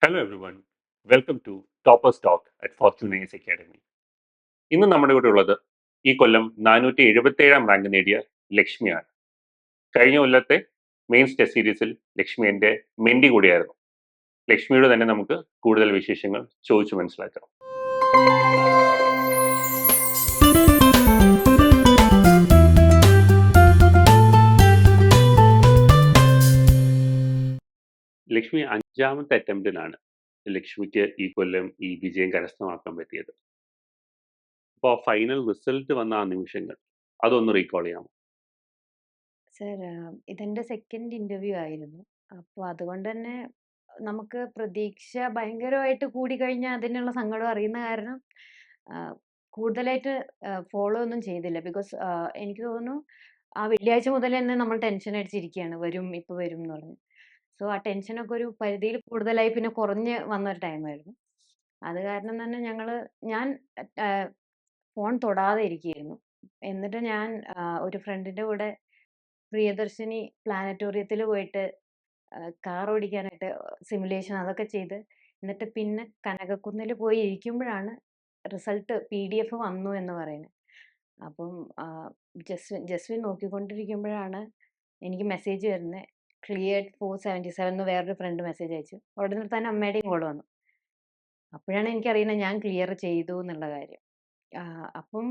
Hello every, welcome to toppers talk at Fortuners Academy. ഇന്ന് നമ്മുടെ കൂടെ ഉള്ളത് ഈ കൊല്ലം 477 റാങ്ക് നേടിയ ലക്ഷ്മിയാണ്. കഴിഞ്ഞ കൊല്ലത്തെ മെയിൻസ് ടെസ്റ്റ് സീരീസിൽ ലക്ഷ്മി എൻ്റെ മെൻറ്റി കൂടിയായിരുന്നു. ലക്ഷ്മിയോട് തന്നെ നമുക്ക് കൂടുതൽ വിശേഷങ്ങൾ ചോദിച്ചു മനസ്സിലാക്കാം. ലക്ഷ്മി 5ാമത്തെ അറ്റംപ്റ്റിലാണ് ലക്ഷ്മിക്ക് ഈ കൊല്ലം ഈ വിജയം കരസ്ഥമാക്കാൻ പറ്റിയത്. അപ്പോൾ ഫൈനൽ റിസൾട്ട് വന്ന ആ നിമിഷങ്ങൾ അതൊന്ന് റീകോൾ ചെയ്യാമോ? സർ, ഇതെൻ്റെ സെക്കൻഡ് ഇന്റർവ്യൂ ആയിരുന്നു. അപ്പോൾ അതുകൊണ്ട് തന്നെ നമുക്ക് പ്രതീക്ഷ ഭയങ്കരമായിട്ട് കൂടിക്കഴിഞ്ഞാൽ അതിനുള്ള സങ്കടം അറിയുന്ന കാരണം കൂടുതലായിട്ട് ഫോളോ ഒന്നും ചെയ്തില്ല. ബിക്കോസ് എനിക്ക് തോന്നുന്നു ആ വെള്ളിയാഴ്ച മുതൽ തന്നെ നമ്മൾ ടെൻഷൻ അടിച്ചിരിക്കുകയാണ്, വരും ഇപ്പോൾ വരും എന്ന് പറഞ്ഞ്. സോ ആ ടെൻഷനൊക്കെ ഒരു പരിധിയിൽ കൂടുതലായി പിന്നെ കുറഞ്ഞ് വന്നൊരു ടൈമായിരുന്നു. അത് കാരണം തന്നെ ഞാൻ ഫോൺ തൊടാതെ ഇരിക്കുകയായിരുന്നു. എന്നിട്ട് ഞാൻ ഒരു ഫ്രണ്ടിൻ്റെ കൂടെ പ്രിയദർശിനി പ്ലാനറ്റോറിയത്തിൽ പോയിട്ട് കാർ ഓടിക്കാനായിട്ട് സിമുലേഷൻ അതൊക്കെ ചെയ്ത്, എന്നിട്ട് പിന്നെ കനകക്കുന്നിൽ പോയി ഇരിക്കുമ്പോഴാണ് റിസൾട്ട് PDF വന്നു എന്ന് പറയുന്നത്. അപ്പം ജസ്വിൻ നോക്കിക്കൊണ്ടിരിക്കുമ്പോഴാണ് എനിക്ക് മെസ്സേജ് വരുന്നത്, ക്ലിയർഡ് 477 എന്ന് വേറൊരു ഫ്രണ്ട് മെസ്സേജ് അയച്ചു. ഉടനെ തന്നെ അമ്മയുടെയും കോൾ വന്നു. അപ്പോഴാണ് എനിക്കറിയുന്നത് ഞാൻ ക്ലിയർ ചെയ്തു എന്നുള്ള കാര്യം. അപ്പം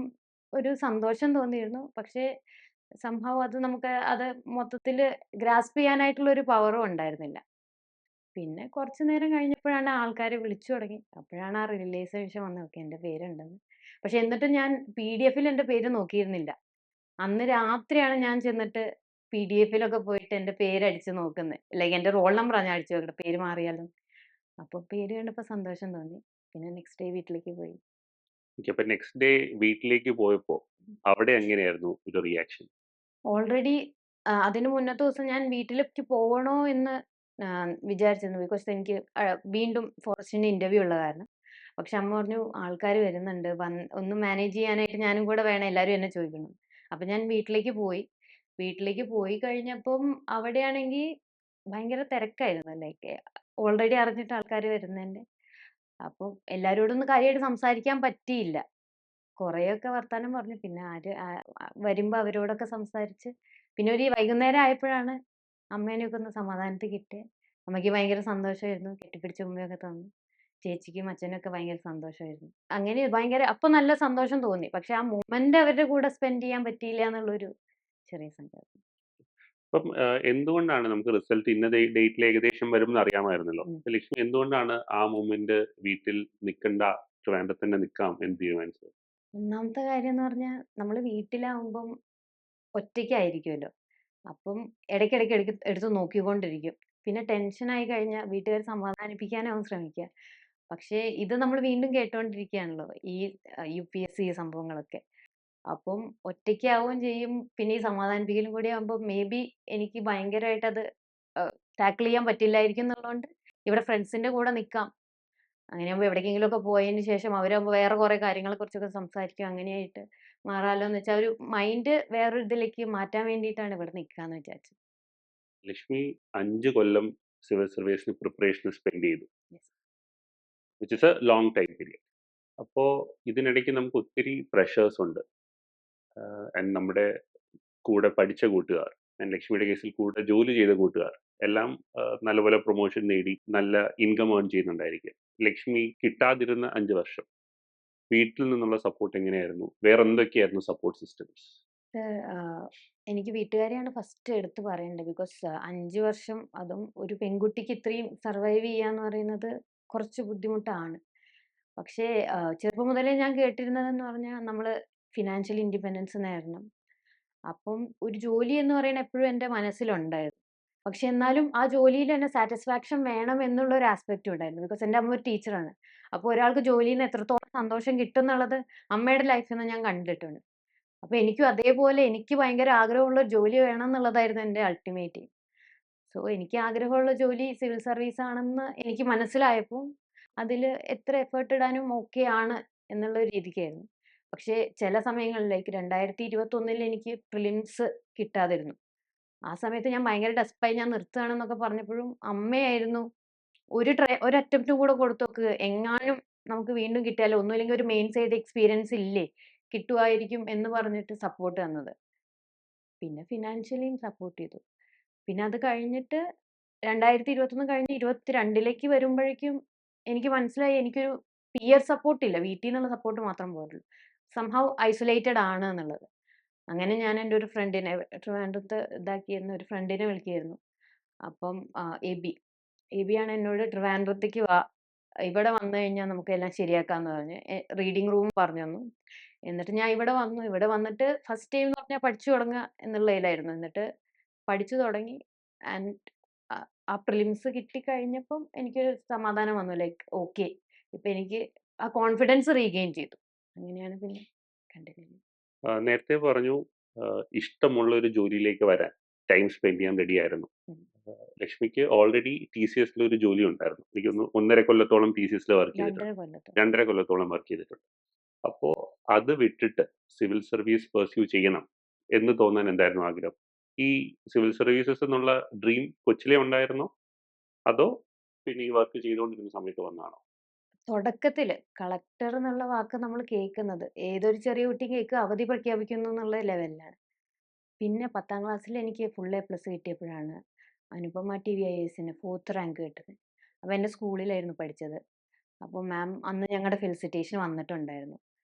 ഒരു സന്തോഷം തോന്നിയിരുന്നു. പക്ഷേ സംഭവം അത് മൊത്തത്തിൽ ഗ്രാസ്പ് ചെയ്യാനായിട്ടുള്ള ഒരു പവറും ഉണ്ടായിരുന്നില്ല. പിന്നെ കുറച്ച് നേരം കഴിഞ്ഞപ്പോഴാണ് ആൾക്കാർ വിളിച്ചു തുടങ്ങി. അപ്പോഴാണ് ആ റിയലൈസേഷൻ വന്നത്, ഓക്കെ എൻ്റെ പേരുണ്ടെന്ന്. പക്ഷെ എന്നിട്ടും ഞാൻ PDF എൻ്റെ പേര് നോക്കിയിരുന്നില്ല. അന്ന് രാത്രിയാണ് ഞാൻ ചെന്നിട്ട് PDF പോയിട്ട് എൻ്റെ പേര് അടിച്ച് നോക്കുന്നത്. ലൈക്ക് എൻ്റെ റോൾ നമ്പറാണ് ഞാൻ അടിച്ചു നോക്കുന്നത്, പേര് മാറിയാലോ. അപ്പോൾ പേര് കണ്ടപ്പോൾ സന്തോഷം തോന്നി. പിന്നെ നെക്സ്റ്റ് ഡേ വീട്ടിലേക്ക് പോയി. അപ്പൊ നെക്സ്റ്റ് ഡേ വീട്ടിലേക്ക് പോയപ്പോ അവിടെ എങ്ങനെയായിരുന്നു ഒരു റിയാക്ഷൻ? ഓൾറെഡി അതിന് മുന്നത്തെ ദിവസം ഞാൻ വീട്ടിലേക്ക് പോകണോ എന്ന് വിചാരിച്ചിരുന്നു. ബിക്കോസ് എനിക്ക് വീണ്ടും ഫോറസ്റ്റിന്റെ ഇന്റർവ്യൂ ഉള്ള കാരണം. പക്ഷെ അമ്മ പറഞ്ഞു ആൾക്കാർ വരുന്നുണ്ട്, ഒന്ന് മാനേജ് ചെയ്യാനായിട്ട് ഞാനും കൂടെ വേണം, എല്ലാവരും എന്നെ ചോദിക്കണം. അപ്പം ഞാൻ വീട്ടിലേക്ക് പോയി. വീട്ടിലേക്ക് പോയി കഴിഞ്ഞപ്പം അവിടെയാണെങ്കിൽ ഭയങ്കര തിരക്കായിരുന്നു. ലൈക്ക് ഓൾറെഡി അറിഞ്ഞിട്ട് ആൾക്കാർ വരുന്നതിൻ്റെ. അപ്പം എല്ലാവരോടും ഒന്ന് കാര്യമായിട്ട് സംസാരിക്കാൻ പറ്റിയില്ല. കുറെയൊക്കെ വർത്താനം പറഞ്ഞു. പിന്നെ വരുമ്പോ അവരോടൊക്കെ സംസാരിച്ച് പിന്നെ ഒരു വൈകുന്നേരം ആയപ്പോഴാണ് അമ്മേനെയൊക്കെ ഒന്ന് സമാധാനത്തിൽ കിട്ടിയത്. അമ്മയ്ക്ക് ഭയങ്കര സന്തോഷമായിരുന്നു. കെട്ടിപ്പിടിച്ച് ഉമ്മയൊക്കെ തന്നു. ചേച്ചിക്കും അച്ഛനൊക്കെ ഭയങ്കര സന്തോഷമായിരുന്നു. അങ്ങനെ ഭയങ്കര അപ്പൊ നല്ല സന്തോഷം തോന്നി. പക്ഷെ ആ മൊമെന്റ് അവരുടെ കൂടെ സ്പെൻഡ് ചെയ്യാൻ പറ്റിയില്ല എന്നുള്ളൊരു ചെറിയ സങ്കടം. അപ്പം എന്തുകൊണ്ടാണ് നമുക്ക് റിസൾട്ട് ഇന്ന ഡേറ്റിൽ ഏകദേശം വരും എന്ന് അറിയാമായിരുന്നല്ലോ. ഉം. ലക്ഷ്മി എന്തുകൊണ്ടാണ് ആ മൂമെന്റ് വീട്ടിൽ നിൽക്കണ്ട, ട്രിവാൻഡ്രത്ത് തന്നെ നിൽക്കാം എന്ന് തീരുമാനിച്ചത്? ഒന്നാമത്തെ കാര്യം എന്ന് പറഞ്ഞാൽ നമ്മൾ വീട്ടിലാവുമ്പം ഒറ്റയ്ക്കായിരിക്കുമല്ലോ. അപ്പം ഇടയ്ക്കിടയ്ക്ക് എടുത്ത് നോക്കിക്കൊണ്ടിരിക്കും. പിന്നെ ടെൻഷനായി കഴിഞ്ഞാൽ വീട്ടുകാരെ സമാധാനിപ്പിക്കാനാവും ശ്രമിക്കുക. പക്ഷേ ഇത് നമ്മൾ വീണ്ടും കേട്ടോണ്ടിരിക്കുകയാണല്ലോ, ഈ UPSC സംഭവങ്ങളൊക്കെ. അപ്പം ഒറ്റയ്ക്കാവുകയും ചെയ്യും. പിന്നെ ഈ സമാധാനിപ്പിക്കലും കൂടി ആവുമ്പോൾ മേ ബി എനിക്ക് ഭയങ്കരമായിട്ട് അത് ടാക്കിൾ ചെയ്യാൻ പറ്റില്ലായിരിക്കും എന്നുള്ളതുകൊണ്ട് ഇവിടെ ഫ്രണ്ട്സിന്റെ കൂടെ നിൽക്കാം. അങ്ങനെയാകുമ്പോൾ എവിടേക്കെങ്കിലുമൊക്കെ പോയതിന് ശേഷം അവരാകുമ്പോൾ വേറെ കുറേ കാര്യങ്ങളെക്കുറിച്ചൊക്കെ സംസാരിക്കും. അങ്ങനെയായിട്ട് മാറാലോ എന്ന് വെച്ചാൽ ഒരു മൈൻഡ് വേറൊരു ഇതിലേക്ക് മാറ്റാൻ വേണ്ടിയിട്ടാണ് ഇവിടെ നിൽക്കാന്ന് വിചാരിച്ചത്. ലക്ഷ്മി 5 കൊല്ലം സിവിൽ സർവീസിന് പ്രിപ്പറേഷൻ സ്പെൻഡ് ചെയ്തു, Yes. Which is A long time period. അപ്പോൾ ഇതിനിടയ്ക്ക് നമുക്ക് ഒത്തിരി പ്രഷേഴ്സ് ഉണ്ട്. ആൻഡ് നമ്മുടെ കൂടെ പഠിച്ച കൂട്ടുകാർ, ആൻഡ് ലക്ഷ്മിയുടെ കേസിൽ കൂടെ ജോലി ചെയ്ത കൂട്ടുകാർ എല്ലാം നല്ലപോലെ പ്രൊമോഷൻ നേടി നല്ല ഇൻകം ഏൺ ചെയ്യുന്നുണ്ടായിരിക്കും. ലക്ഷ്മി കിട്ടാതിരുന്ന 5 വർഷം വീട്ടിൽ നിന്നുള്ള സപ്പോർട്ട് എങ്ങനെയായിരുന്നു? വേറെ എന്തൊക്കെയായിരുന്നു സപ്പോർട്ട് സിസ്റ്റംസ്? എനിക്ക് വീട്ടുകാരെയാണ് ഫസ്റ്റ് എടുത്ത് പറയേണ്ടത്. ബിക്കോസ് 5 വർഷം അതും ഒരു പെൺകുട്ടിക്ക് ഇത്രയും സർവൈവ് ചെയ്യാന്ന് പറയുന്നത് കുറച്ച് ബുദ്ധിമുട്ടാണ്. പക്ഷേ ചെറുപ്പം മുതലേ ഞാൻ കേട്ടിരുന്നതെന്ന് പറഞ്ഞാൽ നമ്മൾ ഫിനാൻഷ്യൽ ഇൻഡിപെൻഡൻസ് നേടണം. അപ്പം ഒരു ജോലി എന്ന് പറയുന്നത് എപ്പോഴും എൻ്റെ മനസ്സിലുണ്ടായിരുന്നു. പക്ഷെ എന്നാലും ആ ജോലിയിൽ തന്നെ സാറ്റിസ്ഫാക്ഷൻ വേണം എന്നുള്ള ഒരു ആസ്പെക്റ്റും ഉണ്ടായിരുന്നു. ബിക്കോസ് എൻ്റെ അമ്മ ഒരു ടീച്ചറാണ്. അപ്പോൾ ഒരാൾക്ക് ജോലിയിൽ നിന്ന് എത്രത്തോളം സന്തോഷം കിട്ടും എന്നുള്ളത് അമ്മയുടെ ലൈഫിൽ നിന്ന് ഞാൻ കണ്ടിട്ടുണ്ട്. അപ്പൊ എനിക്കും അതേപോലെ എനിക്ക് ഭയങ്കര ആഗ്രഹമുള്ള ഒരു ജോലി വേണം എന്നുള്ളതായിരുന്നു എൻ്റെ അൾട്ടിമേറ്റ്. സോ എനിക്ക് ആഗ്രഹമുള്ള ജോലി സിവിൽ സർവീസ് ആണെന്ന് എനിക്ക് മനസ്സിലായപ്പോൾ അതിൽ എത്ര എഫേർട്ട് ഇടാനും ഓക്കെ ആണ് എന്നുള്ള ഒരു രീതിക്കായിരുന്നു. പക്ഷേ ചില സമയങ്ങളിലേക്ക് 2021 എനിക്ക് പ്രിലിംസ് കിട്ടാതിരുന്നു. ആ സമയത്ത് ഞാൻ ഭയങ്കര ഡെസ്പായി, ഞാൻ നിർത്തുകയാണെന്നൊക്കെ പറഞ്ഞപ്പോഴും അമ്മയായിരുന്നു ഒരു അറ്റംപ്റ്റും കൂടെ കൊടുത്ത് നോക്ക്. എങ്ങാനും നമുക്ക് വീണ്ടും കിട്ടിയാലോ, ഒന്നുമില്ലെങ്കിൽ ഒരു മെയിൻ സൈഡ് എക്സ്പീരിയൻസ് ഇല്ലേ, കിട്ടുമായിരിക്കും എന്ന് പറഞ്ഞിട്ട് സപ്പോർട്ട് തന്നത്. പിന്നെ ഫിനാൻഷ്യലിയും സപ്പോർട്ട് ചെയ്തു. പിന്നെ അത് കഴിഞ്ഞിട്ട് 2021 കഴിഞ്ഞ് 22ലേക്ക് വരുമ്പോഴേക്കും എനിക്ക് മനസ്സിലായി എനിക്കൊരു പിയർ സപ്പോർട്ട് ഇല്ല. വീട്ടിൽ നിന്നുള്ള സപ്പോർട്ട് മാത്രം പോരല്ലോ. സംഹൗ ഐസൊലേറ്റഡ് ആണ് എന്നുള്ളത്. അങ്ങനെ ഞാൻ എൻ്റെ ഒരു ഫ്രണ്ടിനെ ട്രിവാൻഡ്രത്ത് ഇതാക്കിയിരുന്ന ഒരു ഫ്രണ്ടിനെ വിളിക്കുകയായിരുന്നു. അപ്പം എബി എബിയാണ് എന്നോട് ട്രിവാൻഡ്രത്തേക്ക് വാ, ഇവിടെ വന്നു കഴിഞ്ഞാൽ നമുക്ക് എല്ലാം ശരിയാക്കാന്ന് പറഞ്ഞ് റീഡിംഗ് റൂം പറഞ്ഞു തന്നു. എന്നിട്ട് ഞാൻ ഇവിടെ വന്നു. ഇവിടെ വന്നിട്ട് ഫസ്റ്റ് ടൈം എന്ന് പറഞ്ഞാൽ പഠിച്ചു തുടങ്ങുക എന്നുള്ളതിലായിരുന്നു. എന്നിട്ട് പഠിച്ചു തുടങ്ങി. ആൻഡ് ആ പ്രിലിംസ് കിട്ടിക്കഴിഞ്ഞപ്പം എനിക്കൊരു സമാധാനം വന്നു. ലൈക്ക് ഓക്കെ, ഇപ്പൊ എനിക്ക് ആ കോൺഫിഡൻസ് റീഗെയിൻ ചെയ്തു. അങ്ങനെയാണ് പിന്നെ കണ്ടിന്യൂ. നേരത്തെ പറഞ്ഞു ഇഷ്ടമുള്ള ഒരു ജോലിയിലേക്ക് വരാൻ ടൈം സ്പെൻഡ് ചെയ്യാൻ റെഡിയായിരുന്നു. ലക്ഷ്മിക്ക് ഓൾറെഡി TCSൽ ഒരു ജോലി ഉണ്ടായിരുന്നു. എനിക്കൊന്ന് 1.5 കൊല്ലത്തോളം TCSൽ വർക്ക് ചെയ്തിട്ടുണ്ട്. 2.5 കൊല്ലത്തോളം. 2.5 കൊല്ലത്തോളം വർക്ക് ചെയ്തിട്ടുണ്ട്. അപ്പോൾ അത് വിട്ടിട്ട് സിവിൽ സർവീസ് പെർസ്യൂ ചെയ്യണം എന്ന് തോന്നാൻ എന്തായിരുന്നു ആഗ്രഹം? ഈ സിവിൽ സർവീസസ് എന്നുള്ള ഡ്രീം കൊച്ചിലേ ഉണ്ടായിരുന്നോ? അതോ പിന്നെ ഈ വർക്ക് ചെയ്തുകൊണ്ടിരുന്ന സമയത്ത് വന്നതാണോ? തുടക്കത്തില് കളക്ടർ എന്നുള്ള വാക്ക് നമ്മൾ കേൾക്കുന്നത് ഏതൊരു ചെറിയ കുട്ടി കേൾക്കുക അവധി പ്രഖ്യാപിക്കുന്നു എന്നുള്ള ലെവലിലാണ്. പിന്നെ 10ാം ക്ലാസ്സിൽ എനിക്ക് ഫുൾ A+ കിട്ടിയപ്പോഴാണ് അനുപമ TVIASന് 4th റാങ്ക് കിട്ടുന്നത്. അപ്പോൾ എൻ്റെ സ്കൂളിലായിരുന്നു പഠിച്ചത്. അപ്പോൾ മാം അന്ന് ഞങ്ങളുടെ ഫെലിസിറ്റേഷൻ വന്നിട്ടുണ്ടായിരുന്നു.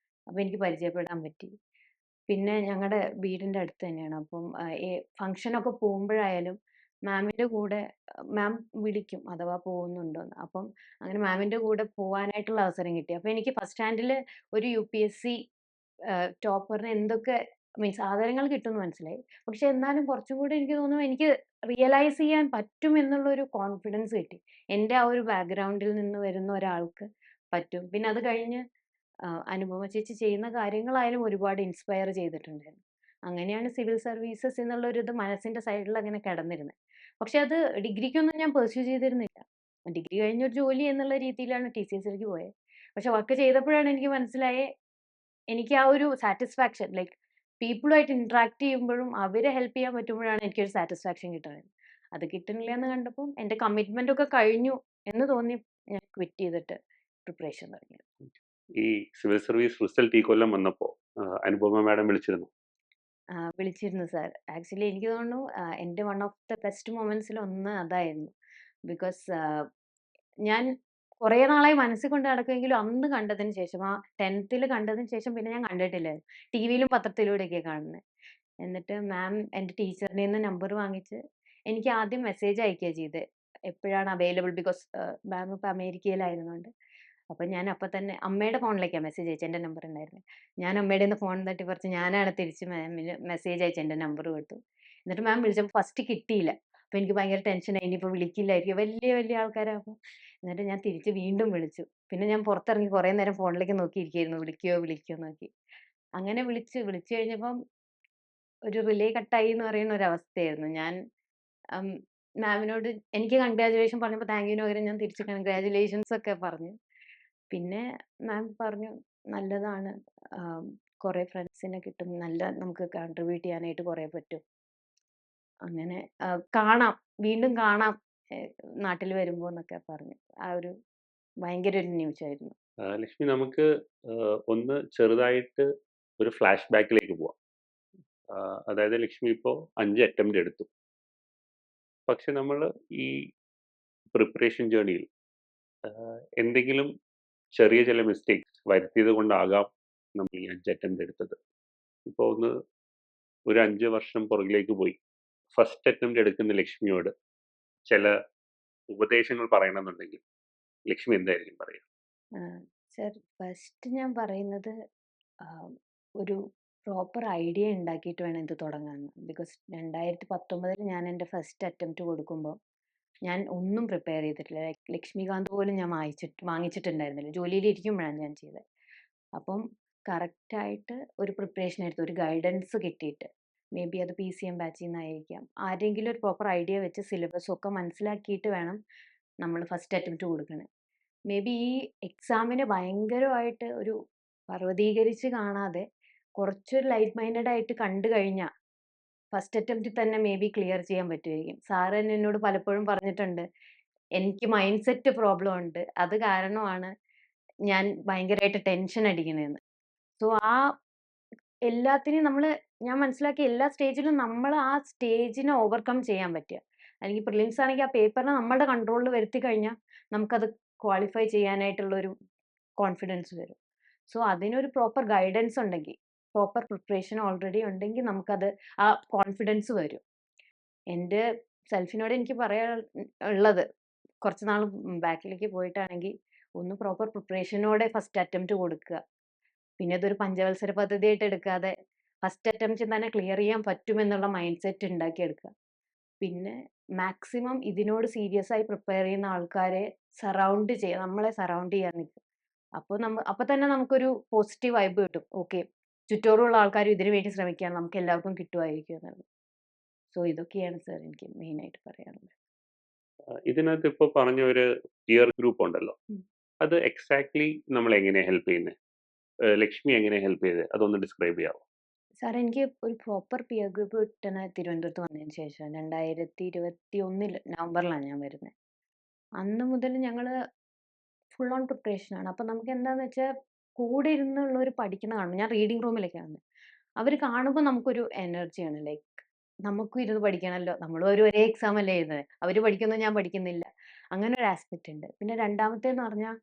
അപ്പോൾ എനിക്ക് പരിചയപ്പെടാൻ പറ്റി. പിന്നെ ഞങ്ങളുടെ വീടിൻ്റെ അടുത്ത് തന്നെയാണ്. അപ്പം ഫംഗ്ഷനൊക്കെ പോകുമ്പോഴായാലും മാമിൻ്റെ കൂടെ മാം വിളിക്കും അഥവാ പോകുന്നുണ്ടോന്ന്. അപ്പം അങ്ങനെ മാമിൻ്റെ കൂടെ പോവാനായിട്ടുള്ള അവസരം കിട്ടി. അപ്പോൾ എനിക്ക് ഫസ്റ്റ് ഹാൻഡിൽ ഒരു UPSC ടോപ്പറിന് എന്തൊക്കെ മീൻസ് ആദരങ്ങൾ കിട്ടുമെന്ന് മനസ്സിലായി. പക്ഷെ എന്നാലും കുറച്ചും കൂടി എനിക്ക് തോന്നുന്നു എനിക്ക് റിയലൈസ് ചെയ്യാൻ പറ്റും എന്നുള്ളൊരു കോൺഫിഡൻസ് കിട്ടി. എൻ്റെ ആ ഒരു ബാക്ക്ഗ്രൗണ്ടിൽ നിന്ന് വരുന്ന ഒരാൾക്ക് പറ്റും. പിന്നെ അത് കഴിഞ്ഞ് അനുപമ ചേച്ചി ചെയ്യുന്ന കാര്യങ്ങളായാലും ഒരുപാട് ഇൻസ്പയർ ചെയ്തിട്ടുണ്ടായിരുന്നു. അങ്ങനെയാണ് സിവിൽ സർവീസസ് എന്നുള്ളൊരിത് മനസ്സിൻ്റെ സൈഡിൽ അങ്ങനെ കിടന്നിരുന്നത്. പക്ഷെ അത് ഡിഗ്രിക്കൊന്നും ഞാൻ പെർസ്യൂ ചെയ്തിരുന്നില്ല. ഡിഗ്രി കഴിഞ്ഞൊരു ജോലി എന്നുള്ള രീതിയിലാണ് TCSലേക്ക് പോയത്. പക്ഷെ വർക്ക് ചെയ്തപ്പോഴാണ് എനിക്ക് മനസ്സിലായേ എനിക്ക് ആ ഒരു സാറ്റിസ്ഫാക്ഷൻ ലൈക്ക് പീപ്പിളുമായിട്ട് ഇന്ററാക്ട് ചെയ്യുമ്പോഴും അവരെ ഹെൽപ്പ് ചെയ്യാൻ പറ്റുമ്പോഴാണ് എനിക്കൊരു സാറ്റിസ്ഫാക്ഷൻ കിട്ടുന്നത്. അത് കിട്ടുന്നില്ല എന്ന് കണ്ടപ്പം എൻ്റെ കമ്മിറ്റ്മെന്റ് ഒക്കെ കഴിഞ്ഞു എന്ന് തോന്നി ഞാൻ ക്വിറ്റ് ചെയ്തിട്ട് പ്രിപ്പറേഷൻ തുടങ്ങി. ഈ സിവിൽ സർവീസ് റിസൾട്ട് ഈ കൊല്ലം വന്നപ്പോൾ അനുപമ മാഡം വിളിച്ചിരുന്നു. വിളിച്ചിരുന്നു സാർ. ആക്ച്വലി എനിക്ക് തോന്നുന്നു എൻ്റെ വൺ ഓഫ് ദ ബെസ്റ്റ് മൊമെന്റ്സിൽ ഒന്ന് അതായിരുന്നു. ബിക്കോസ് ഞാൻ കുറേ നാളായി മനസ്സിൽ കൊണ്ട് നടക്കുമെങ്കിലും അന്ന് കണ്ടതിന് ശേഷം ആ 10th കണ്ടതിന് ശേഷം പിന്നെ ഞാൻ കണ്ടിട്ടില്ലായിരുന്നു. ടിവിയിലും പത്രത്തിലൂടെയൊക്കെ കാണുന്നത്. എന്നിട്ട് മാം എൻ്റെ ടീച്ചറിൻ്റെ നിന്ന് നമ്പർ വാങ്ങിച്ച് എനിക്ക് ആദ്യം മെസ്സേജ് അയക്കുക ചെയ്തത്. എപ്പോഴാണ് അവൈലബിൾ ബിക്കോസ് മാം ഇപ്പോൾ അമേരിക്കയിലായിരുന്നുകൊണ്ട്. അപ്പം ഞാൻ അപ്പം തന്നെ അമ്മയുടെ ഫോണിലേക്കാണ് മെസ്സേജ് അയച്ചത്. എൻ്റെ നമ്പർ ഉണ്ടായിരുന്നത്. ഞാൻ അമ്മയുടെ നിന്ന് ഫോൺ തട്ടി പറിച്ച് ഞാനാണ് തിരിച്ച് മാമിന് മെസ്സേജ് അയച്ച് എൻ്റെ നമ്പർ കൊടുത്തു. എന്നിട്ട് മാം വിളിച്ചപ്പോൾ ഫസ്റ്റ് കിട്ടിയില്ല. അപ്പോൾ എനിക്ക് ഭയങ്കര ടെൻഷനായി. ഇനിയിപ്പോൾ വിളിക്കില്ലായിരിക്കും, വലിയ വലിയ ആൾക്കാരാകുമ്പോൾ. എന്നിട്ട് ഞാൻ തിരിച്ച് വീണ്ടും വിളിച്ചു. പിന്നെ ഞാൻ പുറത്തിറങ്ങി കുറേ നേരം ഫോണിലേക്ക് നോക്കിയിരിക്കുകയായിരുന്നു, വിളിക്കുമോ വിളിക്കുമോ നോക്കി. അങ്ങനെ വിളിച്ചു കഴിഞ്ഞപ്പം ഒരു റിലേ കട്ടായി എന്ന് പറയുന്ന ഒരു അവസ്ഥയായിരുന്നു. ഞാൻ മാമിനോട് എനിക്ക് കൺഗ്രാജുലേഷൻ പറഞ്ഞപ്പോൾ താങ്ക് യുവിന് പകരം ഞാൻ തിരിച്ച് കൺഗ്രാജുലേഷൻസ് ഒക്കെ പറഞ്ഞു. പിന്നെ മാം പറഞ്ഞു നല്ലതാണ്, കുറേ ഫ്രണ്ട്സിനെ കിട്ടും, നല്ല നമുക്ക് കോൺട്രിബ്യൂട്ട് ചെയ്യാനായിട്ട് കുറേ പറ്റും. അങ്ങനെ കാണാം, വീണ്ടും കാണാം നാട്ടിൽ വരുമ്പോൾ എന്നൊക്കെ പറഞ്ഞു. ആ ഒരു ഭയങ്കര ഒരു നിമിഷമായിരുന്നു. ലക്ഷ്മി, നമുക്ക് ഒന്ന് ചെറുതായിട്ട് ഒരു ഫ്ലാഷ് ബാക്കിലേക്ക് പോവാം. അതായത് ലക്ഷ്മി ഇപ്പോൾ 5 അറ്റംപ്റ്റ് എടുത്തു. പക്ഷെ നമ്മൾ ഈ പ്രിപ്പറേഷൻ ജേർണിയിൽ എന്തെങ്കിലും ചെറിയ ചില മിസ്റ്റേക്സ് വരുത്തിയത് കൊണ്ടാകാം നമ്മൾ ഈ 5 അറ്റംപ്റ്റ് എടുത്തത്. ഇപ്പോൾ ഒരു 5 വർഷം പുറകിലേക്ക് പോയി ഫസ്റ്റ് അറ്റംപ്റ്റ് എടുക്കുന്ന ലക്ഷ്മിയോട് ചില ഉപദേശങ്ങൾ പറയണമെന്നുണ്ടെങ്കിൽ ലക്ഷ്മി എന്തായിരിക്കും പറയുക? സർ, ഫസ്റ്റ് ഞാൻ പറയുന്നത് ഒരു പ്രോപ്പർ ഐഡിയ ഉണ്ടാക്കിയിട്ട് വേണം ഇത് തുടങ്ങാമെന്ന്. ബിക്കോസ് 2019 ഞാൻ എൻ്റെ ഫസ്റ്റ് അറ്റംപ്റ്റ് കൊടുക്കുമ്പോൾ ഞാൻ ഒന്നും പ്രിപ്പയർ ചെയ്തിട്ടില്ല. ലൈക്ക് ലക്ഷ്മികാന്ത് പോലും ഞാൻ വാങ്ങിച്ചിട്ടുണ്ടായിരുന്നില്ല. ജോലിയിലിരിക്കുമ്പോഴാണ് ഞാൻ ചെയ്തത്. അപ്പം കറക്റ്റായിട്ട് ഒരു പ്രിപ്പറേഷൻ എടുത്ത് ഒരു ഗൈഡൻസ് കിട്ടിയിട്ട് മേ ബി അത് PCM ബാച്ചിൽ നിന്നായിരിക്കാം, ആരെങ്കിലും ഒരു പ്രോപ്പർ ഐഡിയ വെച്ച് സിലബസും ഒക്കെ മനസ്സിലാക്കിയിട്ട് വേണം നമ്മൾ ഫസ്റ്റ് അറ്റംപ്റ്റ് കൊടുക്കണേ. മേ ബി ഈ എക്സാമിന് ഭയങ്കരമായിട്ട് ഒരു പർവ്വതീകരിച്ച് കാണാതെ കുറച്ചൊരു ലൈറ്റ് മൈൻഡഡ് ആയിട്ട് കണ്ടു കഴിഞ്ഞാൽ ഫസ്റ്റ് അറ്റംപ്റ്റിൽ തന്നെ മേ ബി ക്ലിയർ ചെയ്യാൻ പറ്റുമായിരിക്കും. സാറ് തന്നെ എന്നോട് പലപ്പോഴും പറഞ്ഞിട്ടുണ്ട്, എനിക്ക് മൈൻഡ് സെറ്റ് പ്രോബ്ലം ഉണ്ട്. അത് കാരണമാണ് ഞാൻ ഭയങ്കരമായിട്ട് ടെൻഷൻ അടിക്കണേന്ന്. സോ ആ എല്ലാത്തിനെയും ഞാൻ മനസ്സിലാക്കിയ എല്ലാ സ്റ്റേജിലും നമ്മള് ആ സ്റ്റേജിനെ ഓവർകം ചെയ്യാൻ പറ്റുക. അല്ലെങ്കിൽ പ്രിലിംസ് ആണെങ്കി ആ പേപ്പറിനെ നമ്മളുടെ കൺട്രോളിൽ വരുത്തി കഴിഞ്ഞാ നമുക്കത് ക്വാളിഫൈ ചെയ്യാനായിട്ടുള്ളൊരു കോൺഫിഡൻസ് വരും. സോ അതിനൊരു പ്രോപ്പർ ഗൈഡൻസ് ഉണ്ടെങ്കി, പ്രോപ്പർ പ്രിപ്പറേഷൻ ഓൾറെഡി ഉണ്ടെങ്കി നമുക്കത് ആ കോൺഫിഡൻസ് വരും. എന്റെ സെൽഫിനോട് എനിക്ക് ഉള്ളത് കുറച്ച് നാൾ ബാക്കിലേക്ക് പോയിട്ടാണെങ്കി ഒന്ന് പ്രോപ്പർ പ്രിപ്പറേഷനോടെ ഫസ്റ്റ് അറ്റംപ്റ്റ് കൊടുക്കുക. പിന്നെ ഇതൊരു പഞ്ചവത്സര പദ്ധതിയായിട്ട് എടുക്കാതെ ഫസ്റ്റ് അറ്റംപ്റ്റിൽ തന്നെ ക്ലിയർ ചെയ്യാൻ പറ്റുമെന്നുള്ള മൈൻഡ് സെറ്റ് ഉണ്ടാക്കിയെടുക്കുക. പിന്നെ മാക്സിമം ഇതിനോട് സീരിയസ് ആയി പ്രിപ്പയർ ചെയ്യുന്ന ആൾക്കാരെ നമ്മളെ സറൗണ്ട് ചെയ്യാൻ നിൽക്കുക. അപ്പൊ തന്നെ നമുക്കൊരു പോസിറ്റീവ് വൈബ് കിട്ടും. ഓക്കെ, ചുറ്റോറുള്ള ആൾക്കാരും ഇതിനു വേണ്ടി ശ്രമിക്കുകയാണ്, നമുക്ക് എല്ലാവർക്കും കിട്ടുമായിരിക്കും എന്നുള്ളത്. സോ ഇതൊക്കെയാണ് സർ എനിക്ക് മെയിൻ ആയിട്ട് പറയാനുള്ളത്. ഇതിനകത്ത് ഇപ്പൊ പറഞ്ഞ ഒരു പിയർ ഗ്രൂപ്പ് ഉണ്ടല്ലോ. ഉം. അത് എക്സാക്ട്ലി നമ്മളെ എങ്ങനെയാ ഹെൽപ്പ് ചെയ്യുന്നെ? ലക്ഷ്മി എങ്ങനെയാ ഹെൽപ്പ് ചെയ്തേ? അതൊന്ന് ഡിസ്ക്രൈബ് ചെയ്യാവോ? സാർ എനിക്ക് ഒരു പ്രോപ്പർ പിയർ ഗ്രൂപ്പ് കിട്ടണ തിരുവനന്തപുരത്ത് വന്നതിന് ശേഷം 2021 നവംബറിലാണ് ഞാൻ വരുന്നത്. അന്ന് മുതൽ ഞങ്ങള് ഫുൾ ഓൺ പ്രിപ്പറേഷൻ ആണ്. അപ്പൊ നമുക്ക് എന്താന്ന് വെച്ചാൽ കൂടെ ഇരുന്നുള്ളവര് പഠിക്കുന്ന കാണുമ്പോൾ ഞാൻ റീഡിംഗ് റൂമിലൊക്കെയാണ്. അവര് കാണുമ്പോൾ നമുക്കൊരു എനർജിയാണ്. ലൈക്ക് നമുക്കും ഇരുന്ന് പഠിക്കണമല്ലോ. നമ്മളും ഒരേ എക്സാം അല്ലേ എഴുതുന്നത്. അവര് പഠിക്കുന്നു, ഞാൻ പഠിക്കുന്നില്ല. അങ്ങനെ ഒരു ആസ്പെക്ട് ഉണ്ട്. പിന്നെ രണ്ടാമത്തേന്ന് പറഞ്ഞാൽ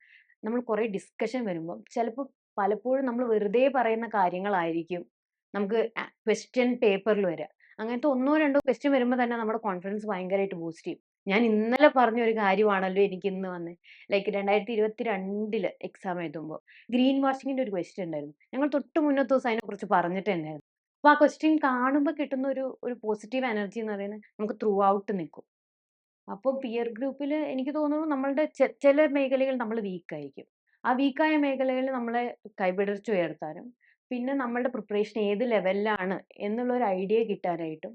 നമ്മൾ കുറെ ഡിസ്കഷൻ വരുമ്പോൾ ചിലപ്പോൾ പലപ്പോഴും നമ്മൾ വെറുതെ പറയുന്ന കാര്യങ്ങളായിരിക്കും നമുക്ക് ക്വസ്റ്റ്യൻ പേപ്പറിൽ വരിക. അങ്ങനത്തെ ഒന്നോ രണ്ടോ ക്വസ്റ്റ്യൻ വരുമ്പോൾ തന്നെ നമ്മുടെ കോൺഫിഡൻസ് ഭയങ്കരമായിട്ട് ബൂസ്റ്റ് ചെയ്യും. ഞാൻ ഇന്നലെ പറഞ്ഞ ഒരു കാര്യമാണല്ലോ എനിക്ക് ഇന്ന് വന്നത്. ലൈക്ക് 2022 എക്സാം എഴുതുമ്പോൾ ഗ്രീൻ വാഷിങ്ങിന്റെ ഒരു ക്വസ്റ്റ്യൻ ഉണ്ടായിരുന്നു. ഞങ്ങൾ തൊട്ട് മുന്നത്തെ ദിവസം അതിനെക്കുറിച്ച് പറഞ്ഞിട്ട് തന്നെയായിരുന്നു. അപ്പൊ ആ ക്വസ്റ്റ്യൻ കാണുമ്പോൾ കിട്ടുന്ന ഒരു പോസിറ്റീവ് എനർജി എന്ന് പറയുന്നത് നമുക്ക് ത്രൂ ഔട്ട് നിൽക്കും. അപ്പോൾ പിയർ ഗ്രൂപ്പിൽ എനിക്ക് തോന്നുന്നു നമ്മളുടെ ചില മേഖലകൾ നമ്മൾ വീക്കായിരിക്കും. ആ വീക്കായ മേഖലകളിൽ നമ്മളെ കൈപിടിച്ചുയർത്താനും പിന്നെ നമ്മളുടെ പ്രിപ്പറേഷൻ ഏത് ലെവലിലാണ് എന്നുള്ള ഒരു ഐഡിയ കിട്ടാനായിട്ടും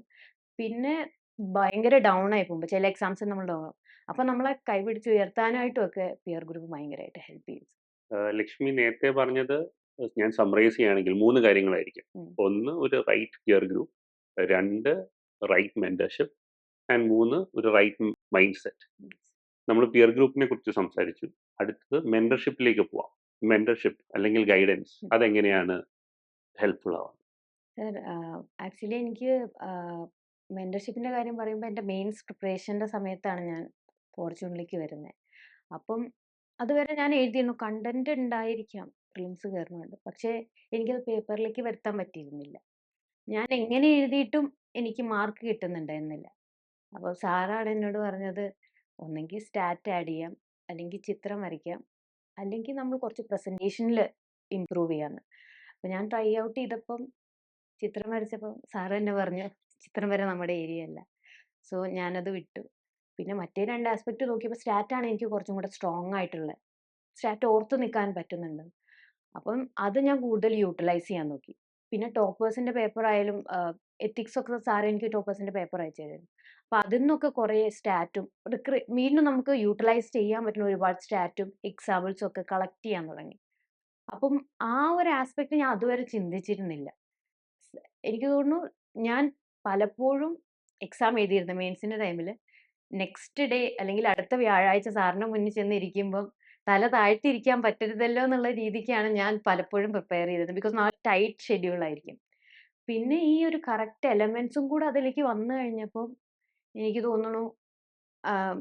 പിന്നെ ഭയങ്കര ഡൗൺ ആയി പോകുമ്പോൾ ചില എക്സാംസ് നമ്മൾ ഡൗൺ ആവും. അപ്പൊ നമ്മളെ കൈപിടിച്ചുയർത്താനായിട്ടും ഒക്കെ പിയർ ഗ്രൂപ്പ് ഭയങ്കരമായിട്ട് ഹെൽപ്പ് ചെയ്യും. ലക്ഷ്മി നേരത്തെ പറഞ്ഞത് ഞാൻ സമ്മറൈസ് ചെയ്യുകയാണെങ്കിൽ 3 കാര്യങ്ങളായിരിക്കും. ഉം. 1 ഒരു right peer group, 2 right mentorship and 3 ഒരു റൈറ്റ് മൈൻഡ് സെറ്റ്. നമ്മൾ പിയർ ഗ്രൂപ്പിനെ കുറിച്ച് സംസാരിച്ചു. അടുത്തത് മെന്റർഷിപ്പിലേക്ക് പോവാം. മെന്റർഷിപ്പ് അല്ലെങ്കിൽ ഗൈഡൻസ് അതെങ്ങനെയാണ് ഹെൽപ്ഫുൾ ആവുക? സർ, ആക്ച്വലി എനിക്ക് മെന്റർഷിപ്പിന്റെ കാര്യം പറയുമ്പോൾ എൻ്റെ മെയിൻസ് പ്രിപ്പറേഷന്റെ സമയത്താണ് ഞാൻ ഫോർച്യൂണിലേക്ക് വരുന്നത്. അപ്പം അതുവരെ ഞാൻ എഴുതിയിരുന്നു, കണ്ടന്റ് ഉണ്ടായിരിക്കാം പ്രിലിംസ് കയറുന്നുണ്ട്, പക്ഷേ എനിക്കത് പേപ്പറിലേക്ക് വരുത്താൻ പറ്റിയിരുന്നില്ല. ഞാൻ എങ്ങനെ എഴുതിയിട്ടും എനിക്ക് മാർക്ക് കിട്ടുന്നുണ്ടായിരുന്നില്ല. അപ്പോൾ സാറാണ് എന്നോട് പറഞ്ഞത്, ഒന്നെങ്കിൽ സ്റ്റാറ്റ് ആഡ് ചെയ്യാം, അല്ലെങ്കിൽ ചിത്രം വരയ്ക്കാം, അല്ലെങ്കിൽ നമ്മൾ കുറച്ച് പ്രസന്റേഷനിൽ ഇമ്പ്രൂവ് ചെയ്യാന്ന്. അപ്പോൾ ഞാൻ ട്രൈ ഔട്ട് ചെയ്തപ്പം ചിത്രം വരച്ചപ്പോൾ സാറ് തന്നെ പറഞ്ഞു, ചിത്രം വര നമ്മുടെ ഏരിയ അല്ല. സോ ഞാനത് വിട്ടു. പിന്നെ മറ്റേ 2 ആസ്പെക്ട് നോക്കിയപ്പോൾ സ്റ്റാറ്റാണ് എനിക്ക് കുറച്ചും കൂടെ സ്ട്രോങ് ആയിട്ടുള്ളത്. സ്റ്റാറ്റ് ഓർത്ത് നിൽക്കാൻ പറ്റുന്നുണ്ട്. അപ്പം അത് ഞാൻ കൂടുതൽ യൂട്ടിലൈസ് ചെയ്യാൻ നോക്കി. പിന്നെ ടോപ്പേഴ്സിന്റെ പേപ്പർ ആയാലും എത്തിക്സ് ഒക്കെ സാർ എനിക്ക് ടോപ്പേഴ്സിന്റെ പേപ്പർ അയച്ചു തരുമായിരുന്നു. അപ്പൊ അതിൽ നിന്നൊക്കെ കുറേ സ്റ്റാറ്റും വീണ്ടും നമുക്ക് യൂട്ടിലൈസ് ചെയ്യാൻ പറ്റുന്ന ഒരുപാട് സ്റ്റാറ്റും എക്സാമ്പിൾസും ഒക്കെ കളക്ട് ചെയ്യാൻ തുടങ്ങി. അപ്പം ആ ഒരു ആസ്പെക്ട് ഞാൻ അതുവരെ ചിന്തിച്ചിരുന്നില്ല. എനിക്ക് തോന്നുന്നു ഞാൻ പലപ്പോഴും എക്സാം എഴുതിയിരുന്നു മെയിൻസിന്റെ ടൈമിൽ. നെക്സ്റ്റ് ഡേ അല്ലെങ്കിൽ അടുത്ത വ്യാഴാഴ്ച സാറിന് മുന്നിൽ ചെന്ന് ഇരിക്കുമ്പം തല താഴ്ത്തിയിരിക്കാൻ പറ്റരുതല്ലോ എന്നുള്ള രീതിക്കാണ് ഞാൻ പലപ്പോഴും പ്രിപ്പയർ ചെയ്തത്. ബിക്കോസ് നാളെ ടൈറ്റ് ഷെഡ്യൂൾ ആയിരിക്കും. പിന്നെ ഈ ഒരു കറക്റ്റ് എലമെന്റ്സും കൂടെ അതിലേക്ക് വന്നു കഴിഞ്ഞപ്പോൾ എനിക്ക് തോന്നുന്നു ആഹ്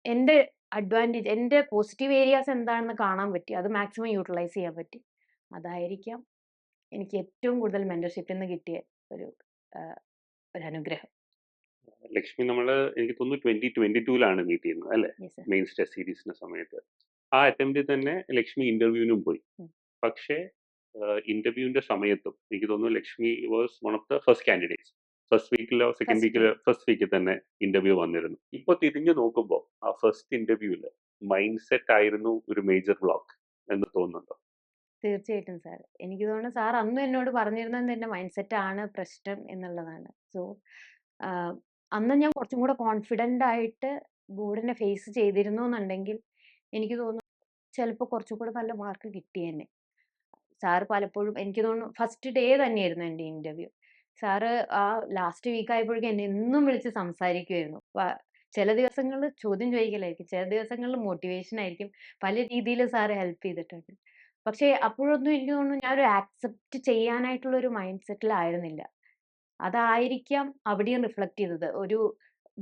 എന്റെ അഡ്വാൻറ്റേജ്, എന്റെ പോസിറ്റീവ് ഏരിയാസ് എന്താണെന്ന് കാണാൻ പറ്റി. അത് മാക്സിമം യൂട്ടിലൈസ് ചെയ്യാൻ പറ്റി. അതായിരിക്കാം എനിക്ക് ഏറ്റവും കൂടുതൽ മെന്റർഷിപ്പിൽ നിന്ന് കിട്ടിയ ഒരു ആഹ് ഒരു അനുഗ്രഹം. ലക്ഷ്മി നമ്മള് എനിക്ക് തോന്നുന്നു 2022 മീറ്റ് ചെയ്യുന്നത് അല്ലേ? Yes sir. മെയിൻസ് ടെസ്റ്റ് സീരീസിന്റെ സമയത്ത്. ആ അറ്റംപ്റ്റിൽ തന്നെ ലക്ഷ്മി ഇന്റർവ്യൂവിനും പോയി. ഉം. പക്ഷേ ഇന്റർവ്യൂവിന്റെ സമയത്തും എനിക്ക് തോന്നുന്നു Lakshmi was one of the first candidates. First വീക്കിലോ സെക്കൻഡ് ഫസ്റ്റ് വീക്കിലോ ഫസ്റ്റ് വീക്കിൽ തന്നെ ഇന്റർവ്യൂ വന്നിരുന്നു. ഇപ്പൊ തിരിഞ്ഞു നോക്കുമ്പോൾ ആ ഫസ്റ്റ് ഇന്റർവ്യൂവില് മൈൻഡ് സെറ്റ് ആയിരുന്നു ഒരു മേജർ ബ്ലോക്ക് എന്ന് തോന്നുന്നുണ്ടോ? തീർച്ചയായിട്ടും സാർ. എനിക്ക് തോന്നുന്നു സാർ അന്നും എന്നോട് പറഞ്ഞിരുന്നത് തന്നെ മൈൻഡ് സെറ്റ് ആണ് പ്രശ്നം എന്നുള്ളതാണ്. സോ ആഹ് അന്ന് ഞാൻ കുറച്ചും കൂടെ കോൺഫിഡന്റ് ആയിട്ട് ബോർഡിനെ ഫേസ് ചെയ്തിരുന്നു എന്നുണ്ടെങ്കിൽ എനിക്ക് തോന്നുന്നു ചിലപ്പോൾ കുറച്ചും കൂടെ നല്ല മാർക്ക് കിട്ടിയേനെ. സാറ് പലപ്പോഴും എനിക്ക് തോന്നുന്നു ഫസ്റ്റ് ഡേ തന്നെയായിരുന്നു എൻ്റെ ഇന്റർവ്യൂ. സാറ് ആ ലാസ്റ്റ് വീക്ക് ആയപ്പോഴേക്കും എന്നെ എന്നും വിളിച്ച് സംസാരിക്കുമായിരുന്നു. ചില ദിവസങ്ങളിൽ ചോദ്യം ചോദിക്കലായിരിക്കും. ചില ദിവസങ്ങളിൽ മോട്ടിവേഷൻ ആയിരിക്കും. പല രീതിയിൽ സാറ് ഹെൽപ്പ് ചെയ്തിട്ടുണ്ട്. പക്ഷേ അപ്പോഴൊന്നും എനിക്ക് തോന്നുന്നു ഞാനൊരു ആക്സെപ്റ്റ് ചെയ്യാനായിട്ടുള്ള ഒരു മൈൻഡ് സെറ്റിലായിരുന്നില്ല. അതായിരിക്കാം അവിടെയും റിഫ്ലക്ട് ചെയ്തത്. ഒരു